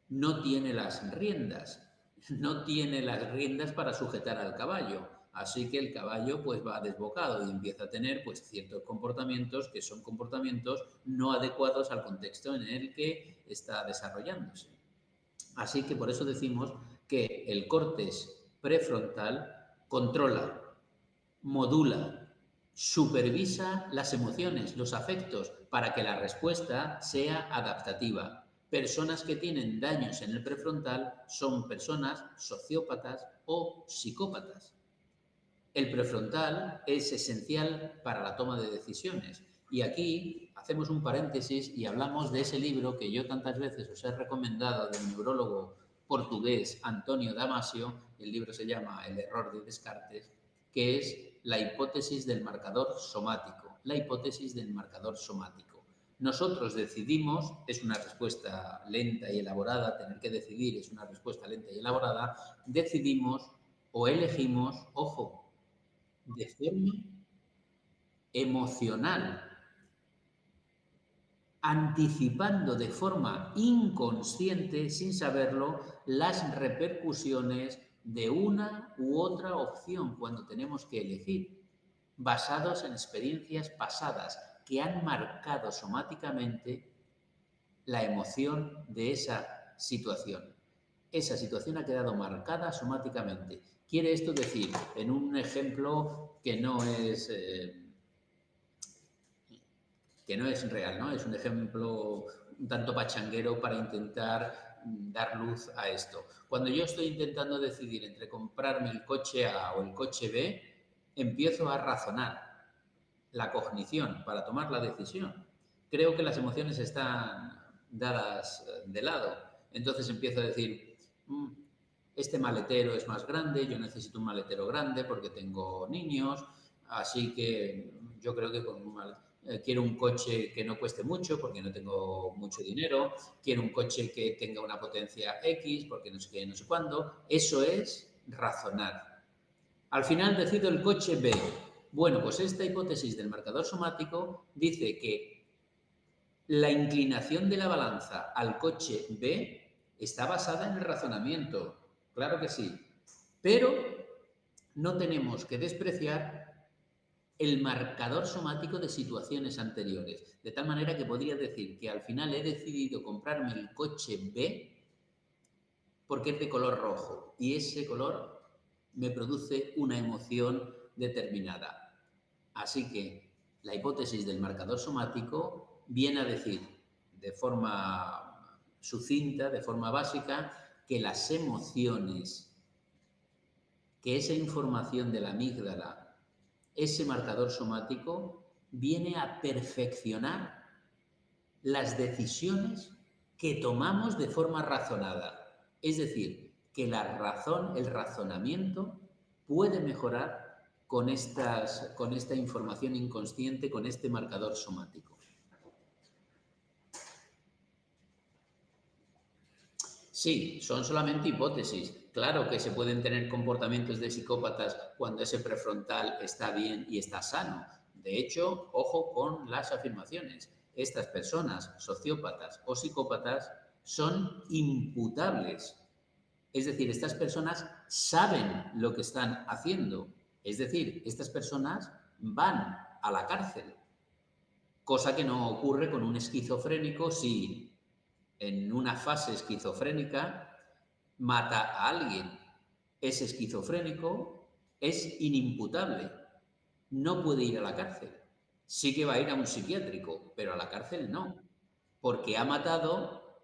no tiene las riendas, no tiene las riendas para sujetar al caballo. Así que el caballo pues va desbocado y empieza a tener pues ciertos comportamientos que son comportamientos no adecuados al contexto en el que está desarrollándose. Así que por eso decimos que el córtex prefrontal controla, modula, supervisa las emociones, los afectos, para que la respuesta sea adaptativa. Personas que tienen daños en el prefrontal son personas sociópatas o psicópatas. El prefrontal es esencial para la toma de decisiones. Y aquí hacemos un paréntesis y hablamos de ese libro que yo tantas veces os he recomendado del neurólogo portugués Antonio Damasio. El libro se llama El error de Descartes, que es la hipótesis del marcador somático. La hipótesis del marcador somático. Nosotros decidimos, es una respuesta lenta y elaborada, tener que decidir es una respuesta lenta y elaborada, decidimos o elegimos, ojo, de forma emocional, anticipando de forma inconsciente, sin saberlo, las repercusiones de una u otra opción cuando tenemos que elegir, basados en experiencias pasadas que han marcado somáticamente la emoción de esa situación. Esa situación ha quedado marcada somáticamente. Quiere esto decir, en un ejemplo que no es real, ¿no? Es un ejemplo un tanto pachanguero para intentar dar luz a esto. Cuando yo estoy intentando decidir entre comprarme el coche A o el coche B, empiezo a razonar la cognición para tomar la decisión. Creo que las emociones están dadas de lado. Entonces empiezo a decir, este maletero es más grande, yo necesito un maletero grande porque tengo niños, así que yo creo que quiero un coche que no cueste mucho porque no tengo mucho dinero, quiero un coche que tenga una potencia X porque no sé qué, no sé cuándo. Eso es razonar. Al final decido el coche B. Bueno, pues esta hipótesis del marcador somático dice que la inclinación de la balanza al coche B está basada en el razonamiento, claro que sí, pero no tenemos que despreciar el marcador somático de situaciones anteriores, de tal manera que podría decir que al final he decidido comprarme el coche B porque es de color rojo y ese color me produce una emoción determinada. Así que la hipótesis del marcador somático viene a decir de forma sucinta, de forma básica, que las emociones, que esa información de la amígdala, ese marcador somático, viene a perfeccionar las decisiones que tomamos de forma razonada. Es decir, que la razón, el razonamiento, puede mejorar con esta información inconsciente, con este marcador somático. Sí, son solamente hipótesis. Claro que se pueden tener comportamientos de psicópatas cuando ese prefrontal está bien y está sano. De hecho, ojo con las afirmaciones. Estas personas, sociópatas o psicópatas, son imputables. Es decir, estas personas saben lo que están haciendo. Es decir, estas personas van a la cárcel. Cosa que no ocurre con un esquizofrénico si en una fase esquizofrénica mata a alguien. Es esquizofrénico, es inimputable, no puede ir a la cárcel. Sí que va a ir a un psiquiátrico, pero a la cárcel no, porque ha matado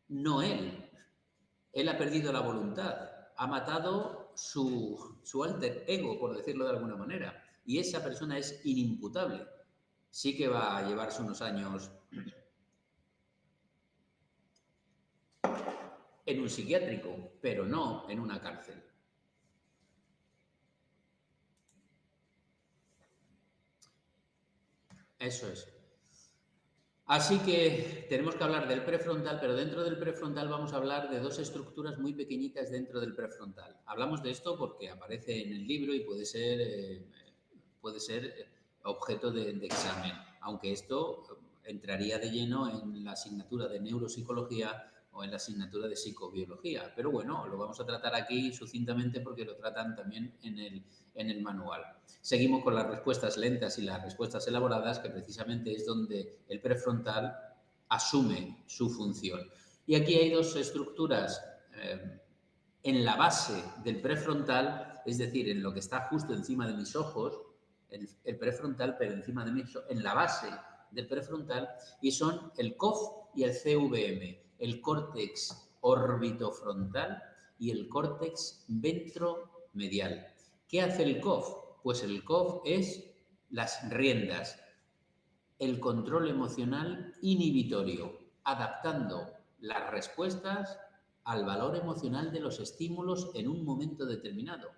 no él. Él ha perdido la voluntad, ha matado su alter ego, por decirlo de alguna manera, y esa persona es inimputable. Sí que va a llevarse unos años en un psiquiátrico, pero no en una cárcel. Eso es. Así que tenemos que hablar del prefrontal, pero dentro del prefrontal vamos a hablar de dos estructuras muy pequeñitas dentro del prefrontal. Hablamos de esto porque aparece en el libro y puede ser objeto de examen, aunque esto entraría de lleno en la asignatura de neuropsicología o en la asignatura de psicobiología. Pero bueno, lo vamos a tratar aquí sucintamente porque lo tratan también en el manual. Seguimos con las respuestas lentas y las respuestas elaboradas, que precisamente es donde el prefrontal asume su función. Y aquí hay dos estructuras en la base del prefrontal, es decir, en lo que está justo encima de mis ojos, el prefrontal, pero encima de mis ojos, en la base del prefrontal, y son el COF y el CVM, el córtex orbitofrontal y el córtex ventromedial. ¿Qué hace el COF? Pues el COF es las riendas, el control emocional inhibitorio, adaptando las respuestas al valor emocional de los estímulos en un momento determinado.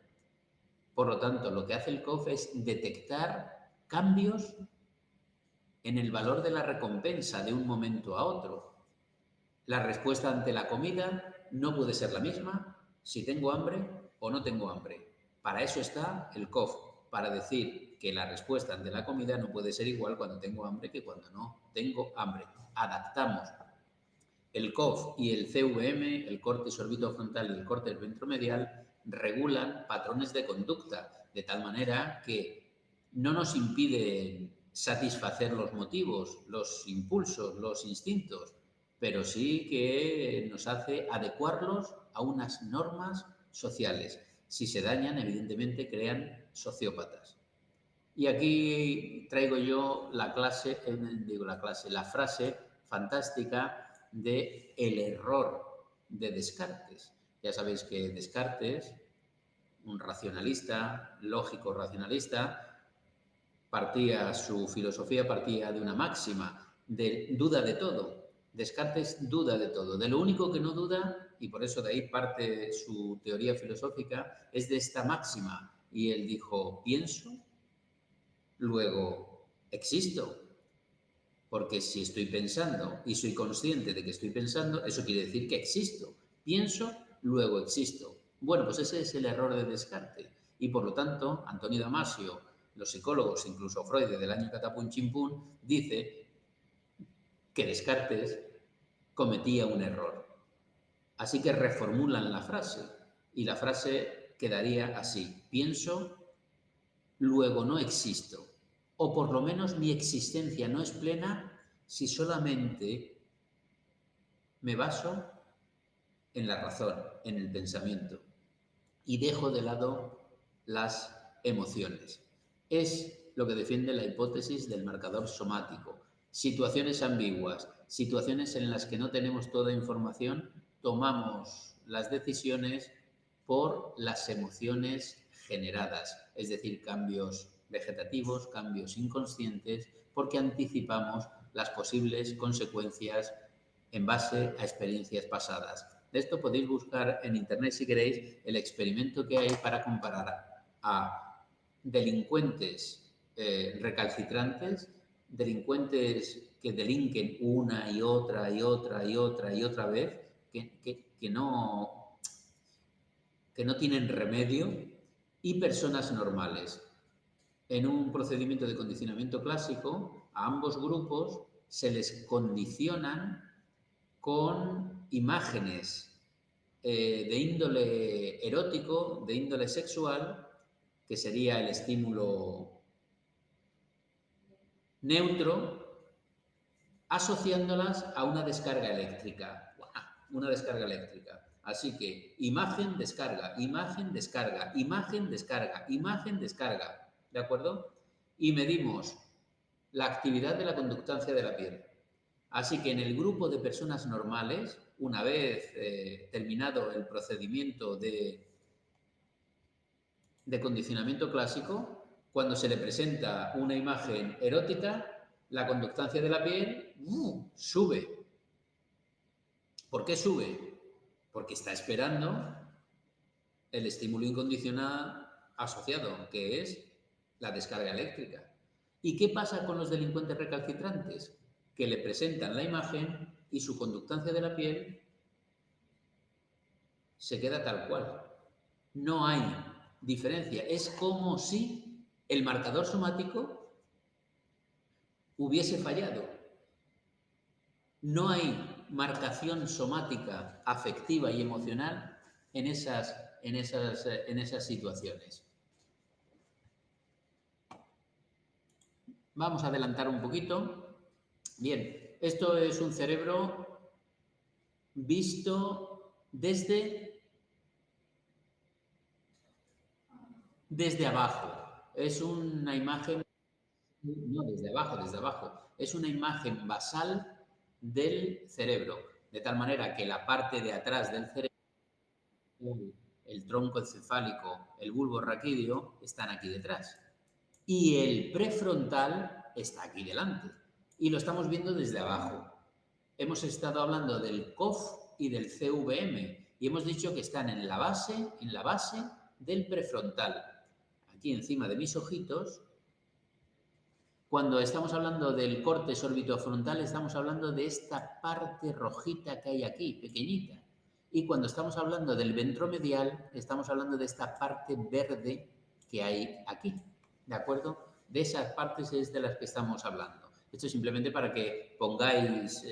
Por lo tanto, lo que hace el COF es detectar cambios en el valor de la recompensa de un momento a otro. La respuesta ante la comida no puede ser la misma si tengo hambre o no tengo hambre. Para eso está el COF, para decir que la respuesta ante la comida no puede ser igual cuando tengo hambre que cuando no tengo hambre. Adaptamos el COF y el CVM, el córtex orbitofrontal y el córtex ventromedial, regulan patrones de conducta, de tal manera que no nos impiden satisfacer los motivos, los impulsos, los instintos, pero sí que nos hace adecuarlos a unas normas sociales. Si se dañan, evidentemente crean sociópatas. Y aquí traigo yo la la frase fantástica de el error de Descartes. Ya sabéis que Descartes, un racionalista, lógico racionalista, su filosofía partía de una máxima, de duda de todo. Descartes duda de todo. De lo único que no duda, y por eso de ahí parte su teoría filosófica, es de esta máxima. Y él dijo, pienso, luego existo. Porque si estoy pensando y soy consciente de que estoy pensando, eso quiere decir que existo. Pienso, luego existo. Bueno, pues ese es el error de Descartes. Y por lo tanto, Antonio Damasio, los psicólogos, incluso Freud del año catapún chimpún, dice que Descartes cometía un error. Así que reformulan la frase y la frase quedaría así. Pienso, luego no existo. O por lo menos mi existencia no es plena si solamente me baso en la razón, en el pensamiento, y dejo de lado las emociones. Es lo que defiende la hipótesis del marcador somático. Situaciones ambiguas, situaciones en las que no tenemos toda información, tomamos las decisiones por las emociones generadas, es decir, cambios vegetativos, cambios inconscientes, porque anticipamos las posibles consecuencias en base a experiencias pasadas. De esto podéis buscar en internet si queréis el experimento que hay para comparar a delincuentes recalcitrantes, delincuentes que delinquen una y otra y otra y otra y otra vez, que no tienen remedio, y personas normales. En un procedimiento de condicionamiento clásico, a ambos grupos se les condicionan con imágenes de índole erótico, de índole sexual, que sería el estímulo neutro, asociándolas a una descarga eléctrica. Una descarga eléctrica. Así que imagen, descarga, imagen, descarga, imagen, descarga, imagen, descarga. ¿De acuerdo? Y medimos la actividad de la conductancia de la piel. Así que en el grupo de personas normales, una vez terminado el procedimiento de condicionamiento clásico, cuando se le presenta una imagen erótica, la conductancia de la piel sube. ¿Por qué sube? Porque está esperando el estímulo incondicional asociado, que es la descarga eléctrica. ¿Y qué pasa con los delincuentes recalcitrantes? Que le presentan la imagen y su conductancia de la piel se queda tal cual. No hay diferencia. Es como si el marcador somático hubiese fallado. No hay marcación somática, afectiva y emocional en esas situaciones. Vamos a adelantar un poquito. Bien, esto es un cerebro visto desde abajo. Es una imagen, no desde abajo, desde abajo. Es una imagen basal del cerebro, de tal manera que la parte de atrás del cerebro, el tronco encefálico, el bulbo raquídeo, están aquí detrás. Y el prefrontal está aquí delante. Y lo estamos viendo desde abajo. Hemos estado hablando del COF y del CVM y hemos dicho que están en la base del prefrontal. Aquí encima de mis ojitos, cuando estamos hablando del córtex orbitofrontal, estamos hablando de esta parte rojita que hay aquí, pequeñita. Y cuando estamos hablando del ventromedial, estamos hablando de esta parte verde que hay aquí. ¿De acuerdo? De esas partes es de las que estamos hablando. Esto es simplemente para que pongáis,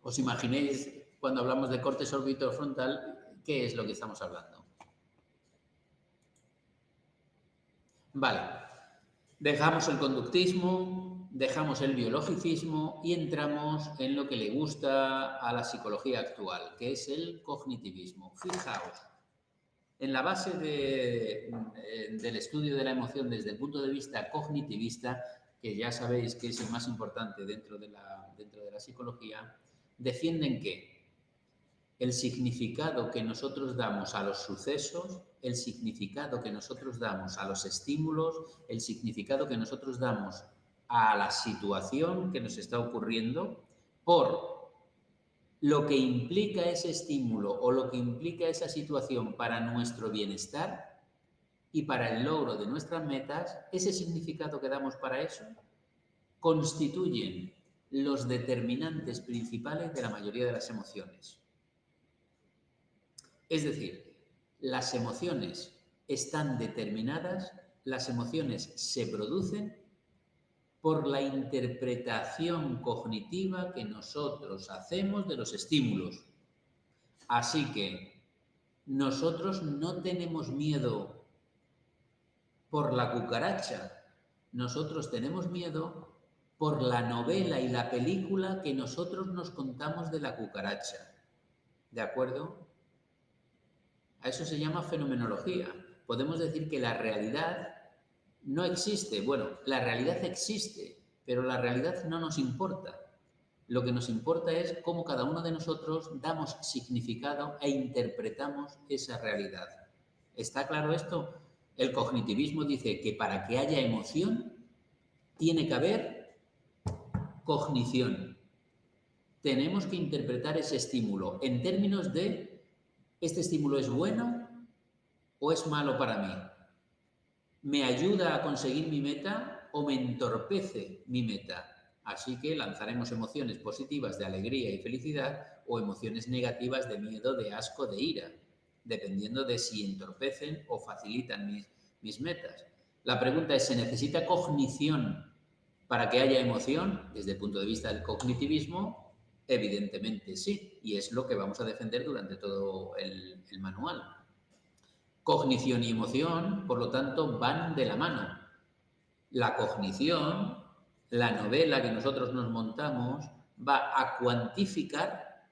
os imaginéis cuando hablamos de córtex orbitofrontal, qué es lo que estamos hablando. Vale. Dejamos el conductismo, dejamos el biologicismo y entramos en lo que le gusta a la psicología actual, que es el cognitivismo. Fijaos, en la base del estudio de la emoción desde el punto de vista cognitivista, que ya sabéis que es el más importante dentro de la psicología, defienden que el significado que nosotros damos a los sucesos, el significado que nosotros damos a los estímulos, el significado que nosotros damos a la situación que nos está ocurriendo, por lo que implica ese estímulo o lo que implica esa situación para nuestro bienestar y para el logro de nuestras metas, ese significado que damos para eso constituyen los determinantes principales de la mayoría de las emociones. Es decir, las emociones están determinadas, las emociones se producen por la interpretación cognitiva que nosotros hacemos de los estímulos. Así que nosotros no tenemos miedo por la cucaracha, nosotros tenemos miedo por la novela y la película que nosotros nos contamos de la cucaracha. ¿De acuerdo? A eso se llama fenomenología. Podemos decir que la realidad no existe. Bueno, la realidad existe, pero la realidad no nos importa. Lo que nos importa es cómo cada uno de nosotros damos significado e interpretamos esa realidad. ¿Está claro esto? El cognitivismo dice que para que haya emoción tiene que haber cognición. Tenemos que interpretar ese estímulo en términos de ¿este estímulo es bueno o es malo para mí? ¿Me ayuda a conseguir mi meta o me entorpece mi meta? Así que lanzaremos emociones positivas de alegría y felicidad o emociones negativas de miedo, de asco, de ira, dependiendo de si entorpecen o facilitan mis metas. La pregunta es, ¿se necesita cognición para que haya emoción? Desde el punto de vista del cognitivismo, evidentemente sí, y es lo que vamos a defender durante todo el manual. Cognición y emoción, por lo tanto, van de la mano. La cognición, la novela que nosotros nos montamos, va a cuantificar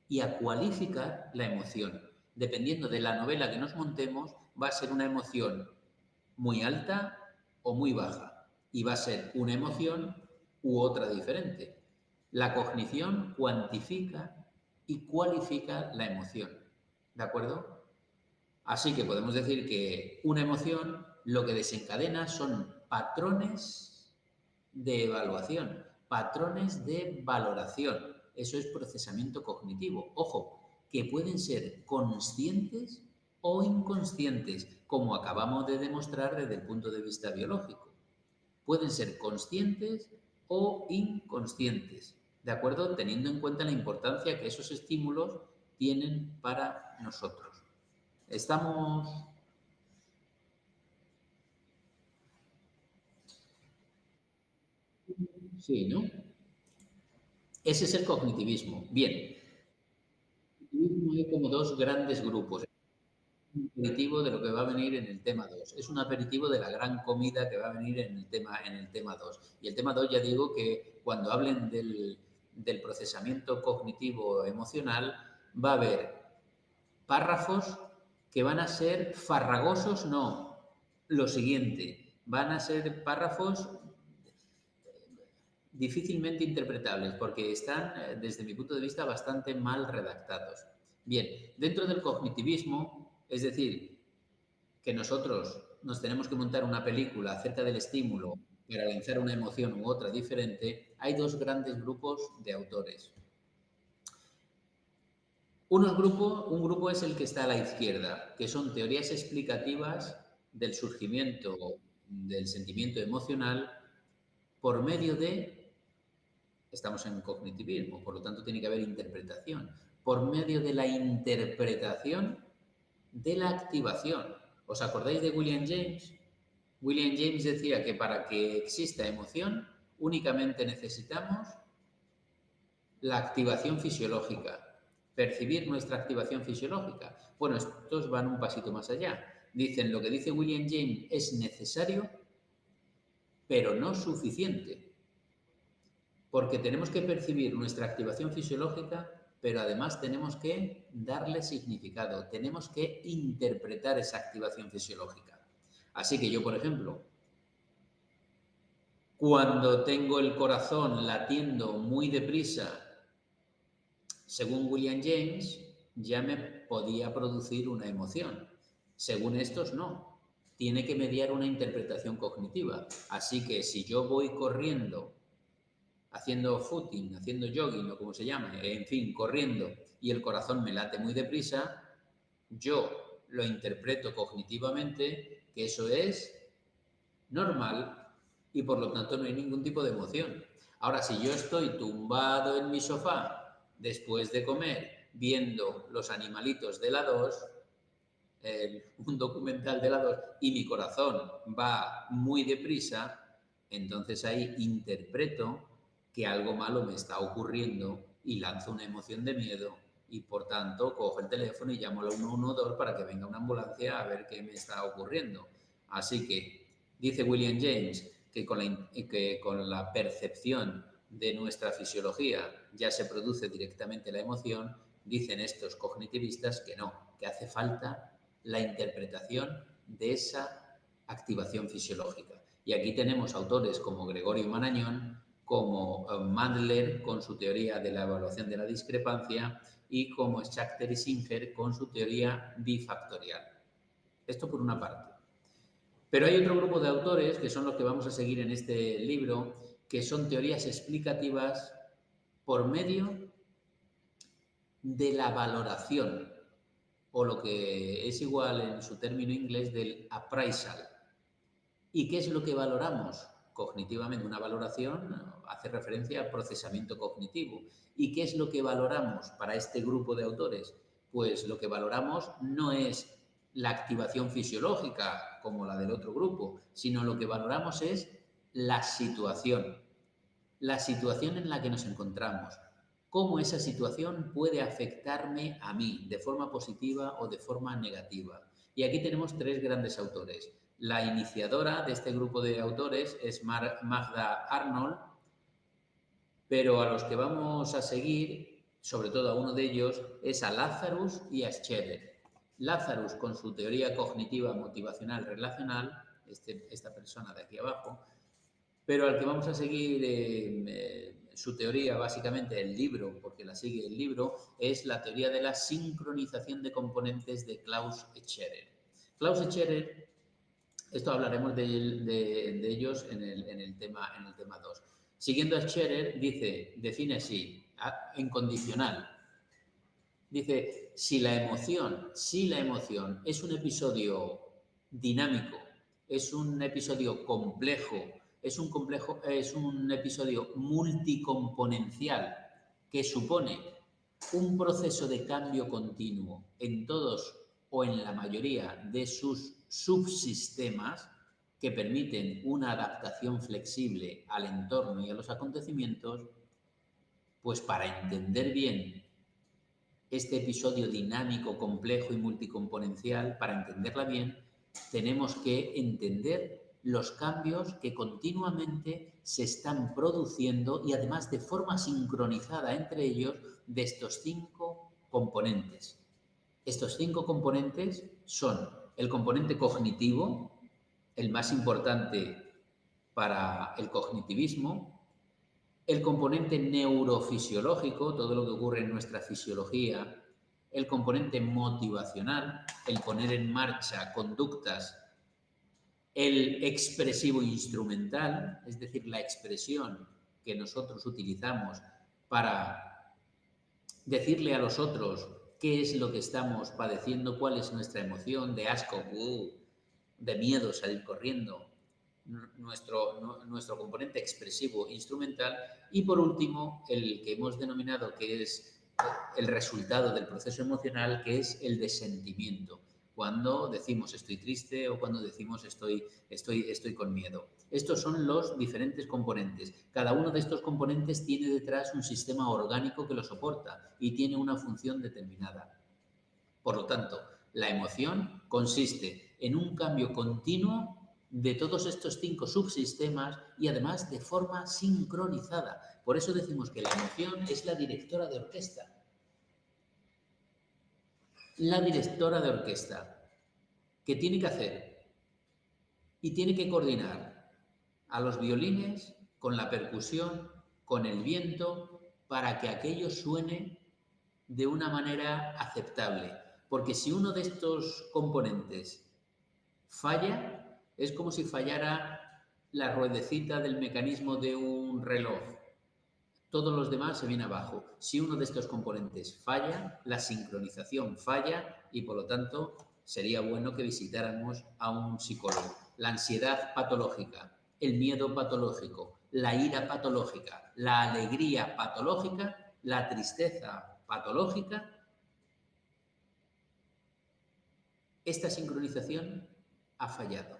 y a cualificar la emoción. Dependiendo de la novela que nos montemos, va a ser una emoción muy alta o muy baja. Y va a ser una emoción u otra diferente. La cognición cuantifica y cualifica la emoción. ¿De acuerdo? Así que podemos decir que una emoción lo que desencadena son patrones de evaluación, patrones de valoración. Eso es procesamiento cognitivo. Ojo, que pueden ser conscientes o inconscientes, como acabamos de demostrar desde el punto de vista biológico. Pueden ser conscientes o inconscientes, ¿de acuerdo? Teniendo en cuenta la importancia que esos estímulos tienen para nosotros. Estamos... Sí, ¿no? Ese es el cognitivismo. Bien, cognitivismo hay como dos grandes grupos. Un aperitivo de lo que va a venir en el tema 2. Es un aperitivo de la gran comida que va a venir en el tema 2. Y el tema 2 ya digo que cuando hablen del procesamiento cognitivo emocional va a haber párrafos que van a ser farragosos, no. Lo siguiente, van a ser párrafos difícilmente interpretables porque están, desde mi punto de vista, bastante mal redactados. Bien, dentro del cognitivismo, es decir, que nosotros nos tenemos que montar una película acerca del estímulo para lanzar una emoción u otra diferente, hay dos grandes grupos de autores. Un grupo es el que está a la izquierda, que son teorías explicativas del surgimiento del sentimiento emocional por medio de, estamos en cognitivismo, por lo tanto tiene que haber interpretación, por medio de la interpretación de la activación. ¿Os acordáis de William James? William James decía que para que exista emoción únicamente necesitamos la activación fisiológica, percibir nuestra activación fisiológica. Bueno, estos van un pasito más allá. Dicen, lo que dice William James es necesario, pero no suficiente, porque tenemos que percibir nuestra activación fisiológica, pero además tenemos que darle significado, tenemos que interpretar esa activación fisiológica. Así que yo, por ejemplo, cuando tengo el corazón latiendo muy deprisa, según William James, ya me podía producir una emoción. Según estos, no. Tiene que mediar una interpretación cognitiva. Así que si yo voy corriendo, haciendo footing, haciendo jogging o como se llame, en fin, corriendo, y el corazón me late muy deprisa, yo lo interpreto cognitivamente que eso es normal y por lo tanto no hay ningún tipo de emoción. Ahora, si yo estoy tumbado en mi sofá después de comer viendo los animalitos de la 2, un documental de la 2, y mi corazón va muy deprisa, entonces ahí interpreto que algo malo me está ocurriendo y lanzo una emoción de miedo y por tanto cojo el teléfono y llamo al 112 para que venga una ambulancia a ver qué me está ocurriendo. Así que dice William James que con la percepción de nuestra fisiología ya se produce directamente la emoción. Dicen estos cognitivistas que no, que hace falta la interpretación de esa activación fisiológica. Y aquí tenemos autores como Gregorio Marañón, como Mandler con su teoría de la evaluación de la discrepancia y como Schachter y Singer con su teoría bifactorial. Esto por una parte. Pero hay otro grupo de autores, que son los que vamos a seguir en este libro, que son teorías explicativas por medio de la valoración, o lo que es igual en su término inglés del appraisal. ¿Y qué es lo que valoramos cognitivamente? Una valoración hace referencia al procesamiento cognitivo. ¿Y qué es lo que valoramos para este grupo de autores? Pues lo que valoramos no es la activación fisiológica como la del otro grupo, sino lo que valoramos es la situación en la que nos encontramos, cómo esa situación puede afectarme a mí de forma positiva o de forma negativa. Y aquí tenemos tres grandes autores. La iniciadora de este grupo de autores es Magda Arnold, pero a los que vamos a seguir, sobre todo a uno de ellos, es a Lazarus y a Scherer. Lazarus con su teoría cognitiva motivacional relacional, esta persona de aquí abajo, pero al que vamos a seguir su teoría, básicamente el libro, porque la sigue el libro, es la teoría de la sincronización de componentes de Klaus Scherer. Klaus Scherer, esto hablaremos de ellos en el tema 2. Siguiendo a Scherer, define así, en condicional. Dice, si la emoción es un episodio dinámico, es un episodio complejo, es un episodio multicomponencial que supone un proceso de cambio continuo en todos o en la mayoría de sus subsistemas que permiten una adaptación flexible al entorno y a los acontecimientos, Pues para entender bien este episodio dinámico, complejo y multicomponencial, para entenderla bien, tenemos que entender los cambios que continuamente se están produciendo y además de forma sincronizada entre ellos de estos 5 componentes. Estos 5 componentes son el componente cognitivo, el más importante para el cognitivismo, el componente neurofisiológico, todo lo que ocurre en nuestra fisiología, el componente motivacional, el poner en marcha conductas, el expresivo instrumental, es decir, la expresión que nosotros utilizamos para decirle a los otros qué es lo que estamos padeciendo, cuál es nuestra emoción de asco, de miedo, salir corriendo, nuestro componente expresivo instrumental y por último el que hemos denominado que es el resultado del proceso emocional, que es el de sentimiento, cuando decimos estoy triste o cuando decimos estoy con miedo. Estos son los diferentes componentes. Cada uno de estos componentes tiene detrás un sistema orgánico que lo soporta y tiene una función determinada. Por lo tanto, la emoción consiste en un cambio continuo de todos estos 5 subsistemas y además de forma sincronizada. Por eso decimos que la emoción es la directora de orquesta. La directora de orquesta, que tiene que hacer y tiene que coordinar a los violines con la percusión, con el viento, para que aquello suene de una manera aceptable. Porque si uno de estos componentes falla, es como si fallara la ruedecita del mecanismo de un reloj. Todos los demás se vienen abajo. Si uno de estos componentes falla, la sincronización falla y por lo tanto sería bueno que visitáramos a un psicólogo. La ansiedad patológica, el miedo patológico, la ira patológica, la alegría patológica, la tristeza patológica. Esta sincronización ha fallado.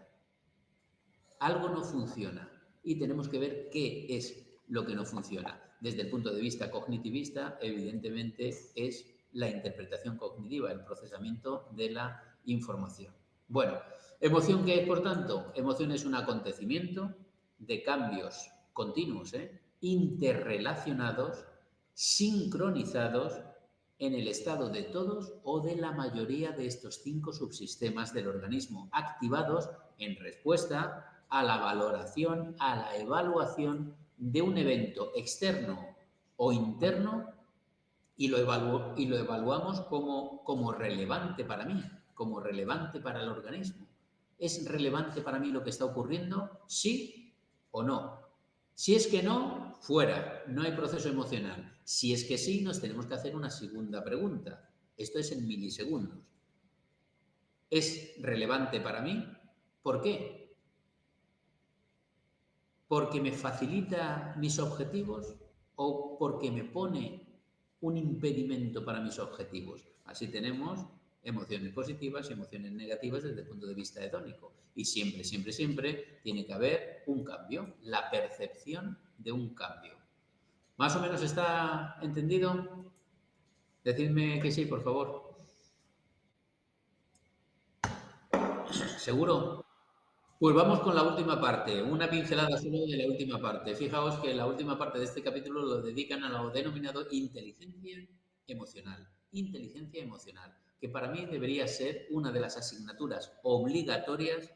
Algo no funciona y tenemos que ver qué es lo que no funciona. Desde el punto de vista cognitivista, evidentemente, es la interpretación cognitiva, el procesamiento de la información. Bueno, ¿emoción qué es, por tanto? Emoción es un acontecimiento de cambios continuos, interrelacionados, sincronizados en el estado de todos o de la mayoría de estos 5 subsistemas del organismo, activados en respuesta a la valoración, a la evaluación de un evento externo o interno y lo evaluamos como relevante para mí, como relevante para el organismo. ¿Es relevante para mí lo que está ocurriendo? ¿Sí o no? Si es que no, fuera, no hay proceso emocional. Si es que sí, nos tenemos que hacer una segunda pregunta. Esto es en milisegundos. ¿Es relevante para mí? ¿Por qué? ¿Porque me facilita mis objetivos o porque me pone un impedimento para mis objetivos? Así tenemos emociones positivas y emociones negativas desde el punto de vista hedónico. Y siempre, siempre, siempre tiene que haber un cambio, la percepción de un cambio. ¿Más o menos está entendido? Decidme que sí, por favor. ¿Seguro? Pues vamos con la última parte, una pincelada solo de la última parte. Fijaos que la última parte de este capítulo lo dedican a lo denominado inteligencia emocional. Inteligencia emocional, que para mí debería ser una de las asignaturas obligatorias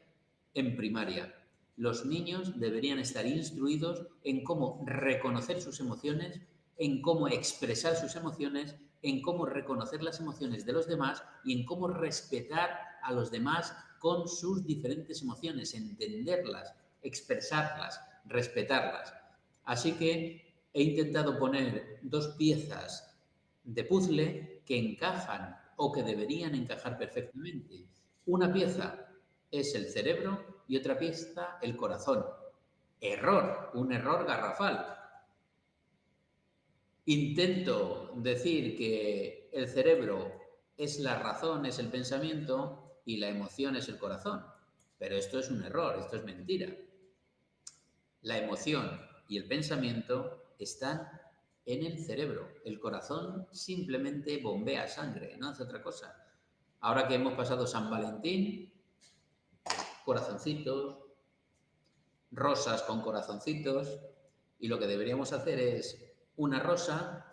en primaria. Los niños deberían estar instruidos en cómo reconocer sus emociones, en cómo expresar sus emociones, en cómo reconocer las emociones de los demás y en cómo respetar a los demás con sus diferentes emociones, entenderlas, expresarlas, respetarlas. Así que he intentado poner 2 piezas de puzzle que encajan o que deberían encajar perfectamente. Una pieza es el cerebro y otra pieza el corazón. Error, un error garrafal. Intento decir que el cerebro es la razón, es el pensamiento y la emoción es el corazón. Pero esto es un error, esto es mentira. La emoción y el pensamiento están en el cerebro. El corazón simplemente bombea sangre, no hace otra cosa. Ahora que hemos pasado San Valentín, corazoncitos, rosas con corazoncitos, y lo que deberíamos hacer es una rosa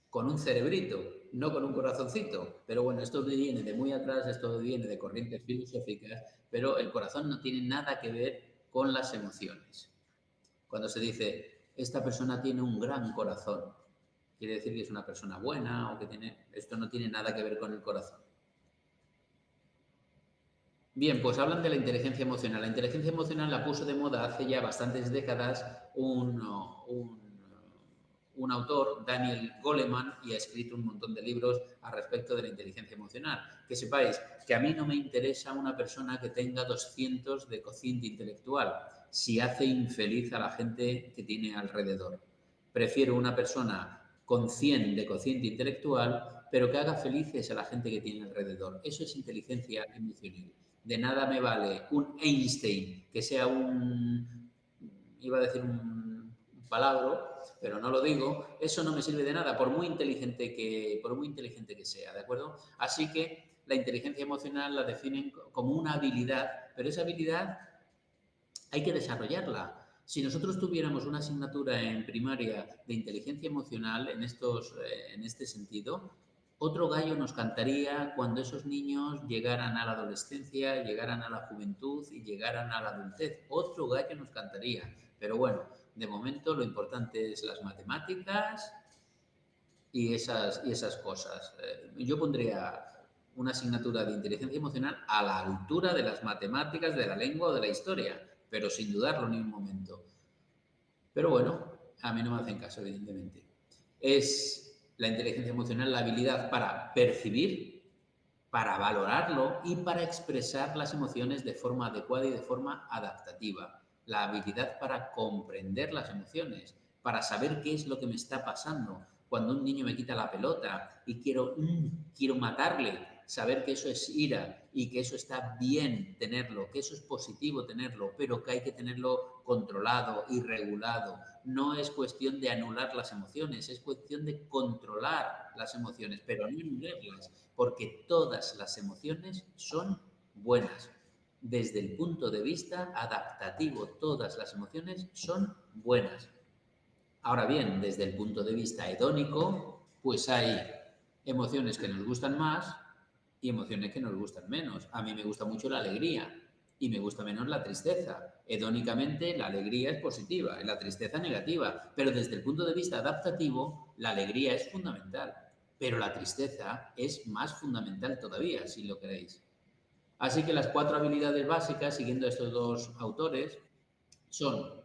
con un cerebrito, no con un corazoncito. Pero bueno, esto viene de muy atrás, esto viene de corrientes filosóficas, pero el corazón no tiene nada que ver con las emociones. Cuando se dice, esta persona tiene un gran corazón, quiere decir que es una persona buena o que tiene... Esto no tiene nada que ver con el corazón. Bien, pues hablan de la inteligencia emocional. La inteligencia emocional la puso de moda hace ya bastantes décadas un autor, Daniel Goleman, y ha escrito un montón de libros al respecto de la inteligencia emocional. Que sepáis que a mí no me interesa una persona que tenga 200 de cociente intelectual si hace infeliz a la gente que tiene alrededor. Prefiero una persona con 100 de cociente intelectual, pero que haga felices a la gente que tiene alrededor. Eso es inteligencia emocional. De nada me vale un Einstein que sea iba a decir un palabra, pero no lo digo, eso no me sirve de nada, por muy inteligente que sea, ¿de acuerdo? Así que la inteligencia emocional la definen como una habilidad, pero esa habilidad hay que desarrollarla. Si nosotros tuviéramos una asignatura en primaria de inteligencia emocional en este sentido, otro gallo nos cantaría cuando esos niños llegaran a la adolescencia, llegaran a la juventud y llegaran a la adultez. Otro gallo nos cantaría. Pero bueno, de momento lo importante es las matemáticas y esas cosas. Yo pondría una asignatura de inteligencia emocional a la altura de las matemáticas, de la lengua o de la historia, pero sin dudarlo ni un momento. Pero bueno, a mí no me hacen caso, evidentemente. Es la inteligencia emocional la habilidad para percibir, para valorarlo y para expresar las emociones de forma adecuada y de forma adaptativa. La habilidad para comprender las emociones, para saber qué es lo que me está pasando. Cuando un niño me quita la pelota y quiero matarle, saber que eso es ira y que eso está bien tenerlo, que eso es positivo tenerlo, pero que hay que tenerlo controlado y regulado. No es cuestión de anular las emociones, es cuestión de controlar las emociones, pero no anularlas, porque todas las emociones son buenas. Desde el punto de vista adaptativo, todas las emociones son buenas. Ahora bien, desde el punto de vista hedónico, pues hay emociones que nos gustan más y emociones que nos gustan menos. A mí me gusta mucho la alegría y me gusta menos la tristeza. Hedónicamente, la alegría es positiva y la tristeza negativa, pero desde el punto de vista adaptativo, la alegría es fundamental, pero la tristeza es más fundamental todavía, si lo queréis. Así que las 4 habilidades básicas, siguiendo a estos dos autores, son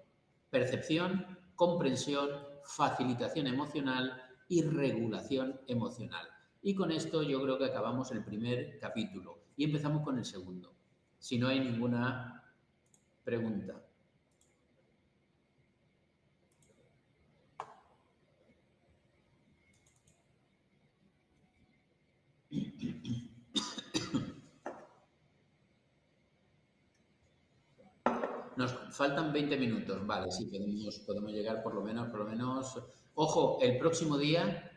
percepción, comprensión, facilitación emocional y regulación emocional. Y con esto yo creo que acabamos el primer capítulo y empezamos con el segundo, si no hay ninguna pregunta. Nos faltan 20 minutos, vale, sí, podemos llegar por lo menos. Ojo, el próximo día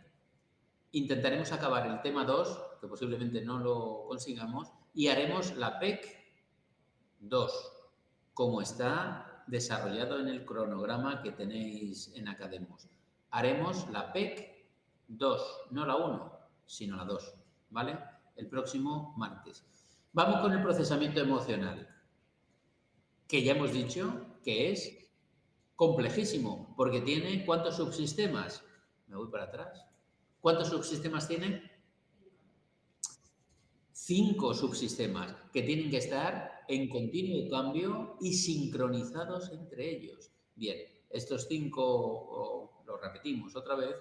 intentaremos acabar el tema 2, que posiblemente no lo consigamos, y haremos la PEC 2, como está desarrollado en el cronograma que tenéis en Academos. Haremos la PEC 2, no la 1, sino la 2, ¿vale? El próximo martes. Vamos con el procesamiento emocional, que ya hemos dicho que es complejísimo, porque tiene ¿cuántos subsistemas? Me voy para atrás. ¿Cuántos subsistemas tiene? 5 subsistemas que tienen que estar en continuo cambio y sincronizados entre ellos. Bien, estos 5, lo repetimos otra vez,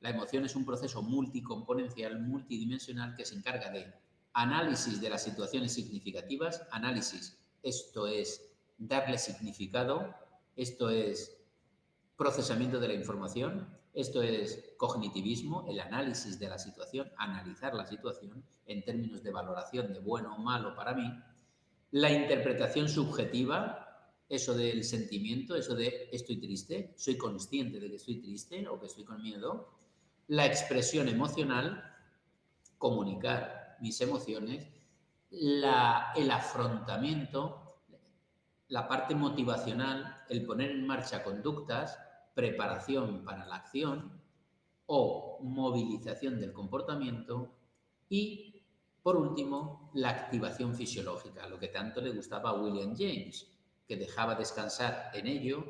la emoción es un proceso multicomponencial, multidimensional que se encarga de análisis de las situaciones significativas, análisis, esto es darle significado, esto es procesamiento de la información, esto es cognitivismo, el análisis de la situación, analizar la situación en términos de valoración de bueno o malo para mí, la interpretación subjetiva, eso del sentimiento, eso de estoy triste, soy consciente de que estoy triste o que estoy con miedo. La expresión emocional, comunicar mis emociones. El afrontamiento, la parte motivacional, el poner en marcha conductas, preparación para la acción o movilización del comportamiento y, por último, la activación fisiológica, lo que tanto le gustaba a William James, que dejaba descansar en ello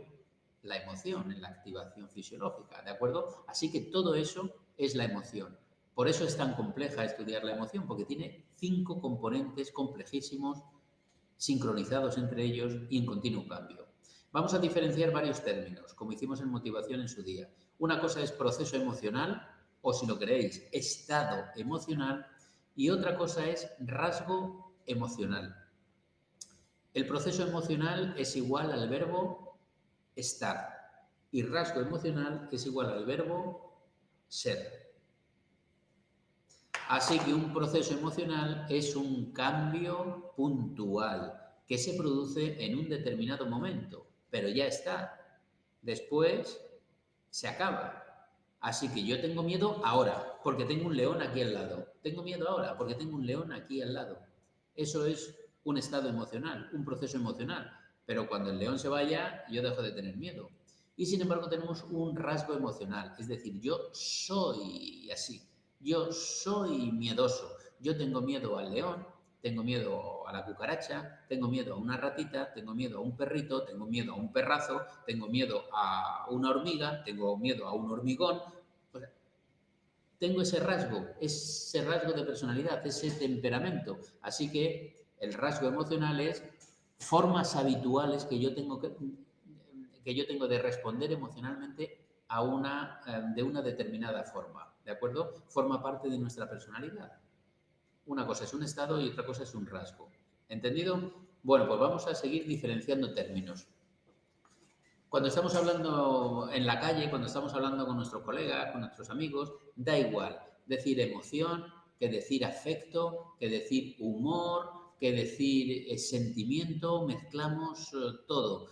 la emoción, en la activación fisiológica, ¿de acuerdo? Así que todo eso es la emoción. Por eso es tan compleja estudiar la emoción, porque tiene 5 componentes complejísimos, sincronizados entre ellos y en continuo cambio. Vamos a diferenciar varios términos, como hicimos en motivación en su día. Una cosa es proceso emocional, o si lo queréis, estado emocional, y otra cosa es rasgo emocional. El proceso emocional es igual al verbo estar y rasgo emocional es igual al verbo ser. Así que un proceso emocional es un cambio puntual que se produce en un determinado momento, pero ya está. Después se acaba. Así que yo tengo miedo ahora, porque tengo un león aquí al lado. Tengo miedo ahora, porque tengo un león aquí al lado. Eso es un estado emocional, un proceso emocional. Pero cuando el león se vaya, yo dejo de tener miedo. Y sin embargo tenemos un rasgo emocional, es decir, yo soy así, yo soy miedoso, yo tengo miedo al león, tengo miedo a la cucaracha, tengo miedo a una ratita, tengo miedo a un perrito, tengo miedo a un perrazo, tengo miedo a una hormiga, tengo miedo a un hormigón. O sea, tengo ese rasgo de personalidad, ese temperamento. Así que el rasgo emocional es formas habituales que yo tengo de responder emocionalmente de una determinada forma. ¿De acuerdo? Forma parte de nuestra personalidad. Una cosa es un estado y otra cosa es un rasgo. ¿Entendido? Bueno, pues vamos a seguir diferenciando términos. Cuando estamos hablando en la calle, cuando estamos hablando con nuestros colegas, con nuestros amigos, da igual decir emoción, que decir afecto, que decir humor, que decir sentimiento, mezclamos todo.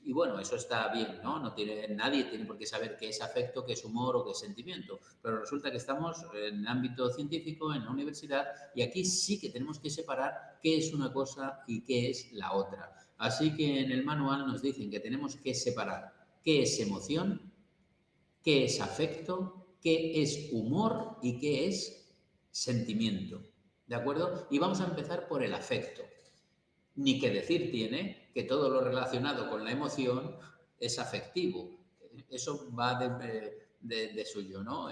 Y bueno, eso está bien, ¿no? Nadie tiene por qué saber qué es afecto, qué es humor o qué es sentimiento. Pero resulta que estamos en el ámbito científico, en la universidad, y aquí sí que tenemos que separar qué es una cosa y qué es la otra. Así que en el manual nos dicen que tenemos que separar qué es emoción, qué es afecto, qué es humor y qué es sentimiento. ¿De acuerdo? Y vamos a empezar por el afecto. Ni que decir tiene que todo lo relacionado con la emoción es afectivo. Eso va de suyo, ¿no?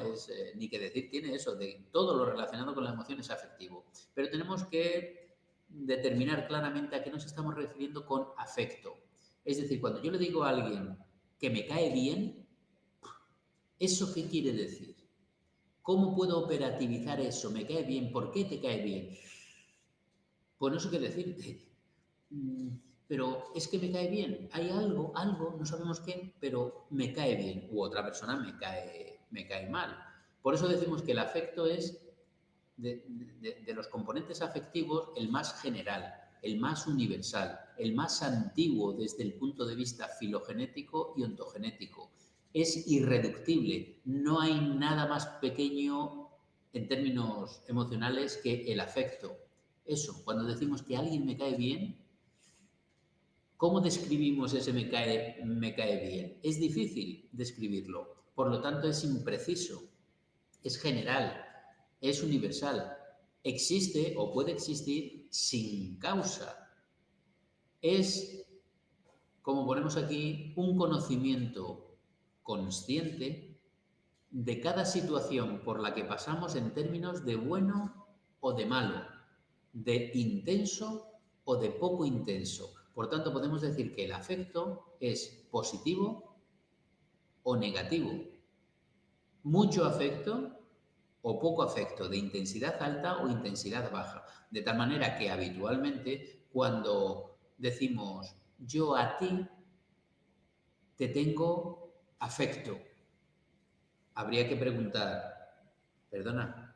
Ni que decir tiene eso, de todo lo relacionado con la emoción es afectivo. Pero tenemos que determinar claramente a qué nos estamos refiriendo con afecto. Es decir, cuando yo le digo a alguien que me cae bien, ¿eso qué quiere decir? ¿Cómo puedo operativizar eso? ¿Me cae bien? ¿Por qué te cae bien? Pues no sé qué decirte. Pero es que me cae bien. Hay algo, no sabemos qué, pero me cae bien. U otra persona me cae mal. Por eso decimos que el afecto es de los componentes afectivos el más general, el más universal, el más antiguo desde el punto de vista filogenético y ontogenético. Es irreductible. No hay nada más pequeño en términos emocionales que el afecto. Eso, cuando decimos que alguien me cae bien, ¿cómo describimos ese me cae bien? Es difícil describirlo, por lo tanto es impreciso, es general, es universal, existe o puede existir sin causa. Es, como ponemos aquí, un conocimiento consciente de cada situación por la que pasamos en términos de bueno o de malo, de intenso o de poco intenso. Por tanto, podemos decir que el afecto es positivo o negativo, mucho afecto o poco afecto, de intensidad alta o intensidad baja. De tal manera que habitualmente cuando decimos yo a ti te tengo afecto, habría que preguntar, perdona,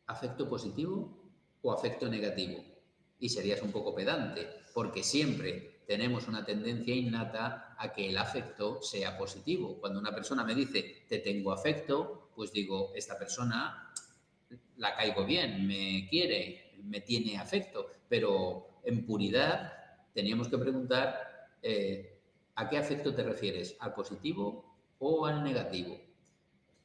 ¿afecto positivo o afecto negativo? Y serías un poco pedante, porque siempre tenemos una tendencia innata a que el afecto sea positivo. Cuando una persona me dice, te tengo afecto, pues digo, esta persona la caigo bien, me quiere, me tiene afecto, pero en puridad teníamos que preguntar ¿a qué afecto te refieres? ¿Al positivo o al negativo?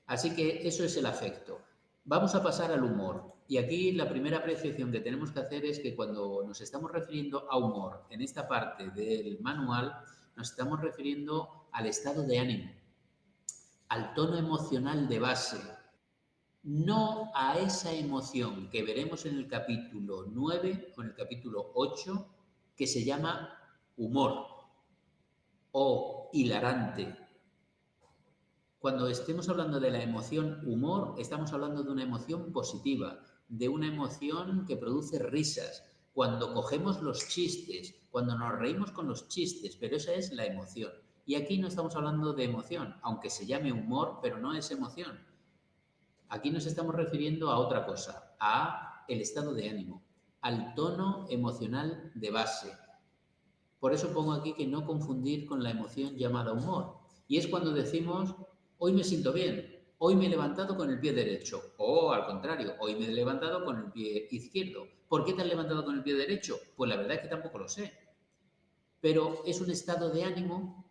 Así que eso es el afecto. Vamos a pasar al humor. Y aquí la primera apreciación que tenemos que hacer es que cuando nos estamos refiriendo a humor en esta parte del manual, nos estamos refiriendo al estado de ánimo, al tono emocional de base, no a esa emoción que veremos en el capítulo 9 o en el capítulo 8, que se llama humor o hilarante. Cuando estemos hablando de la emoción humor, estamos hablando de una emoción positiva, de una emoción que produce risas. Cuando cogemos los chistes, cuando nos reímos con los chistes, pero esa es la emoción. Y aquí no estamos hablando de emoción, aunque se llame humor, pero no es emoción. Aquí nos estamos refiriendo a otra cosa, a el estado de ánimo, al tono emocional de base. Por eso pongo aquí que no confundir con la emoción llamada humor. Y es cuando decimos, hoy me siento bien, hoy me he levantado con el pie derecho, o al contrario, hoy me he levantado con el pie izquierdo. ¿Por qué te has levantado con el pie derecho? Pues la verdad es que tampoco lo sé. Pero es un estado de ánimo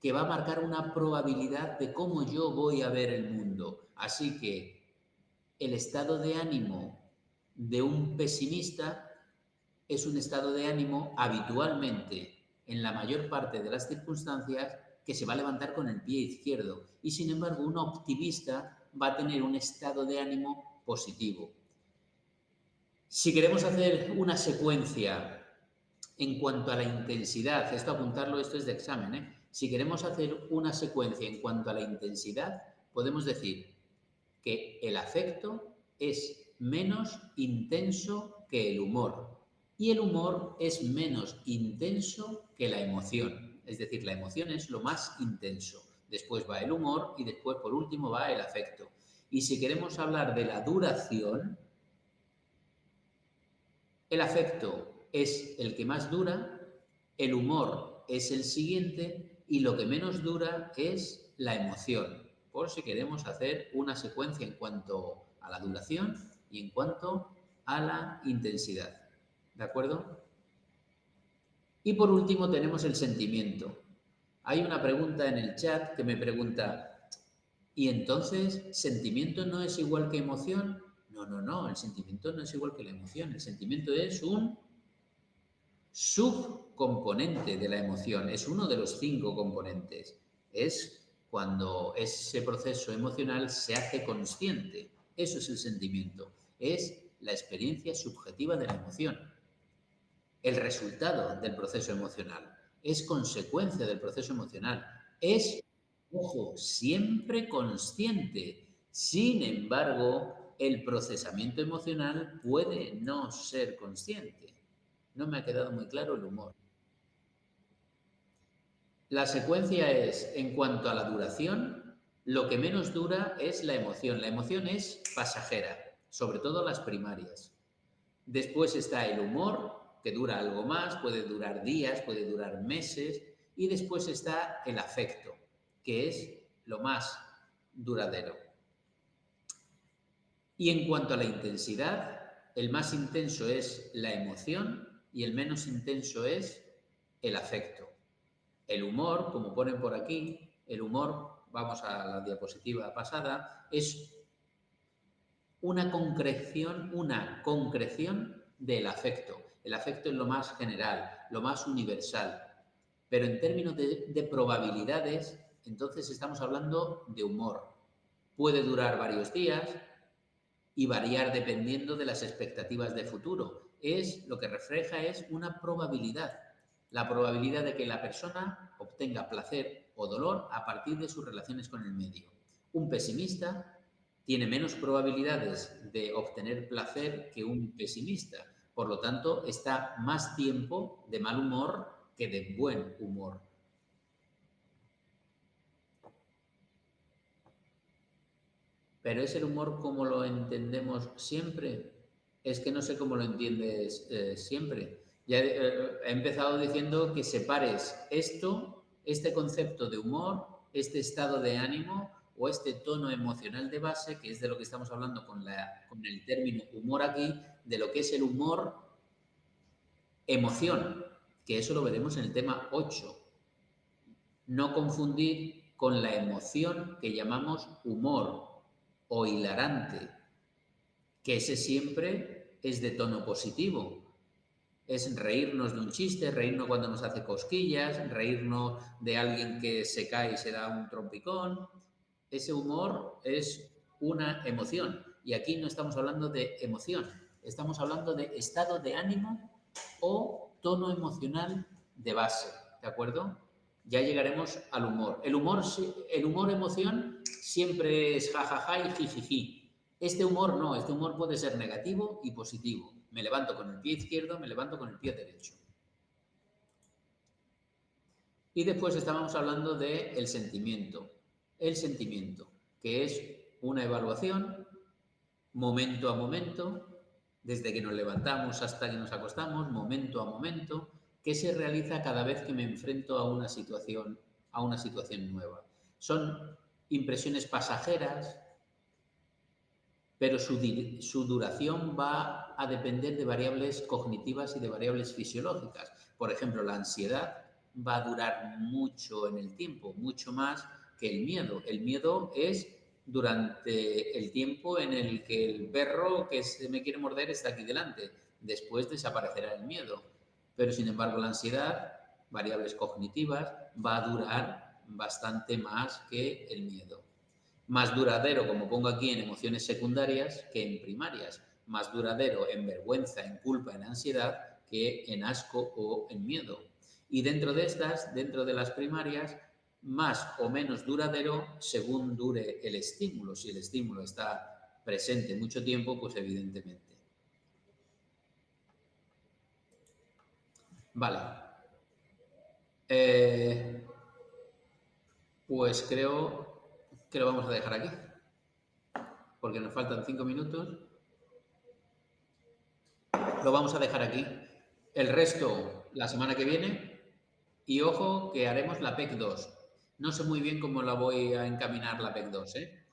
que va a marcar una probabilidad de cómo yo voy a ver el mundo. Así que el estado de ánimo de un pesimista es un estado de ánimo habitualmente, en la mayor parte de las circunstancias, que se va a levantar con el pie izquierdo. Y sin embargo, un optimista va a tener un estado de ánimo positivo. Si queremos hacer una secuencia en cuanto a la intensidad, esto apuntarlo, esto es de examen, ¿eh? Si queremos hacer una secuencia en cuanto a la intensidad, podemos decir que el afecto es menos intenso que el humor y el humor es menos intenso que la emoción. Es decir, la emoción es lo más intenso. Después va el humor y después, por último, va el afecto. Y si queremos hablar de la duración, el afecto es el que más dura, el humor es el siguiente y lo que menos dura es la emoción, por si queremos hacer una secuencia en cuanto a la duración y en cuanto a la intensidad. ¿De acuerdo? Y por último tenemos el sentimiento. Hay una pregunta en el chat que me pregunta, ¿y entonces sentimiento no es igual que emoción? No, no, no, el sentimiento no es igual que la emoción. El sentimiento es un subcomponente de la emoción, es uno de los 5 componentes. Es cuando ese proceso emocional se hace consciente. Eso es el sentimiento. Es la experiencia subjetiva de la emoción. El resultado del proceso emocional. Es consecuencia del proceso emocional. Es, ojo, siempre consciente. Sin embargo, el procesamiento emocional puede no ser consciente. No me ha quedado muy claro el humor. La secuencia es, en cuanto a la duración, lo que menos dura es la emoción. La emoción es pasajera, sobre todo las primarias. Después está el humor, que dura algo más, puede durar días, puede durar meses. Y después está el afecto, que es lo más duradero. Y en cuanto a la intensidad, el más intenso es la emoción y el menos intenso es el afecto. El humor, como ponen por aquí, el humor, vamos a la diapositiva pasada, es una concreción del afecto. El afecto es lo más general, lo más universal. Pero en términos de probabilidades, entonces estamos hablando de humor. Puede durar varios días y variar dependiendo de las expectativas de futuro. Lo que refleja es una probabilidad, la probabilidad de que la persona obtenga placer o dolor a partir de sus relaciones con el medio. Un pesimista tiene menos probabilidades de obtener placer que un pesimista. Por lo tanto, está más tiempo de mal humor que de buen humor. Pero es el humor como lo entendemos siempre. Es que no sé cómo lo entiendes siempre. Ya he empezado diciendo que separes esto, este concepto de humor, este estado de ánimo o este tono emocional de base, que es de lo que estamos hablando con el término humor aquí, de lo que es el humor emoción, que eso lo veremos en el tema 8. No confundir con la emoción que llamamos humor o hilarante, que ese siempre es de tono positivo. Es reírnos de un chiste, reírnos cuando nos hace cosquillas, reírnos de alguien que se cae y se da un trompicón. Ese humor es una emoción. Y aquí no estamos hablando de emoción, estamos hablando de estado de ánimo o tono emocional de base, ¿de acuerdo? Ya llegaremos al humor. El humor emoción siempre es jajaja y jijiji. Este humor no, este humor puede ser negativo y positivo. Me levanto con el pie izquierdo, me levanto con el pie derecho. Y después estábamos hablando del sentimiento. El sentimiento, que es una evaluación momento a momento, desde que nos levantamos hasta que nos acostamos, momento a momento, que se realiza cada vez que me enfrento a una situación nueva. Son impresiones pasajeras, pero su duración va a depender de variables cognitivas y de variables fisiológicas. Por ejemplo, la ansiedad va a durar mucho en el tiempo, mucho más que el miedo. El miedo es durante el tiempo en el que el perro que se me quiere morder está aquí delante. Después desaparecerá el miedo. Pero, sin embargo, la ansiedad, variables cognitivas, va a durar bastante más que el miedo. Más duradero, como pongo aquí, en emociones secundarias que en primarias. Más duradero en vergüenza, en culpa, en ansiedad, que en asco o en miedo. Y dentro de estas, dentro de las primarias, más o menos duradero según dure el estímulo. Si el estímulo está presente mucho tiempo, pues evidentemente. Vale. Eh, pues creo que lo vamos a dejar aquí, porque nos faltan 5 minutos. Lo vamos a dejar aquí. El resto la semana que viene. Y ojo que haremos la PEC 2. No sé muy bien cómo la voy a encaminar la PEC 2, ¿eh?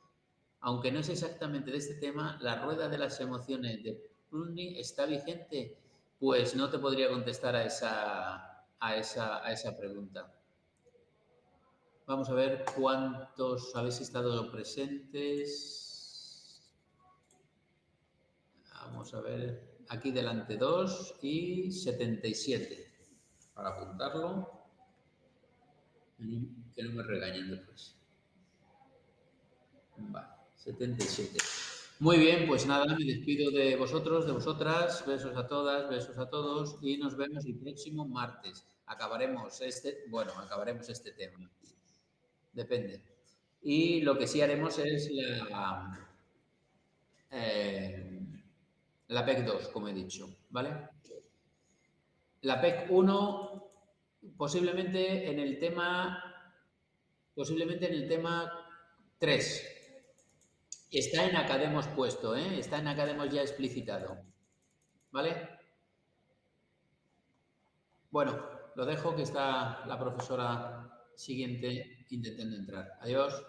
Aunque no es exactamente de este tema, la rueda de las emociones de Prunny está vigente. Pues no te podría contestar a esa pregunta. Vamos a ver cuántos habéis estado presentes. Vamos a ver, aquí delante 2 y 77. Para apuntarlo, que no me regañen después. Vale, 77. Muy bien, pues nada, me despido de vosotros, de vosotras. Besos a todas, besos a todos y nos vemos el próximo martes. Acabaremos este tema. Depende. Y lo que sí haremos es eh, la PEC 2, como he dicho, ¿vale? La PEC 1 posiblemente en el tema, posiblemente en el tema 3. Está en Academos puesto, ¿eh? Está en Academos ya explicitado, ¿vale? Bueno, lo dejo que está la profesora siguiente intentando entrar. Adiós.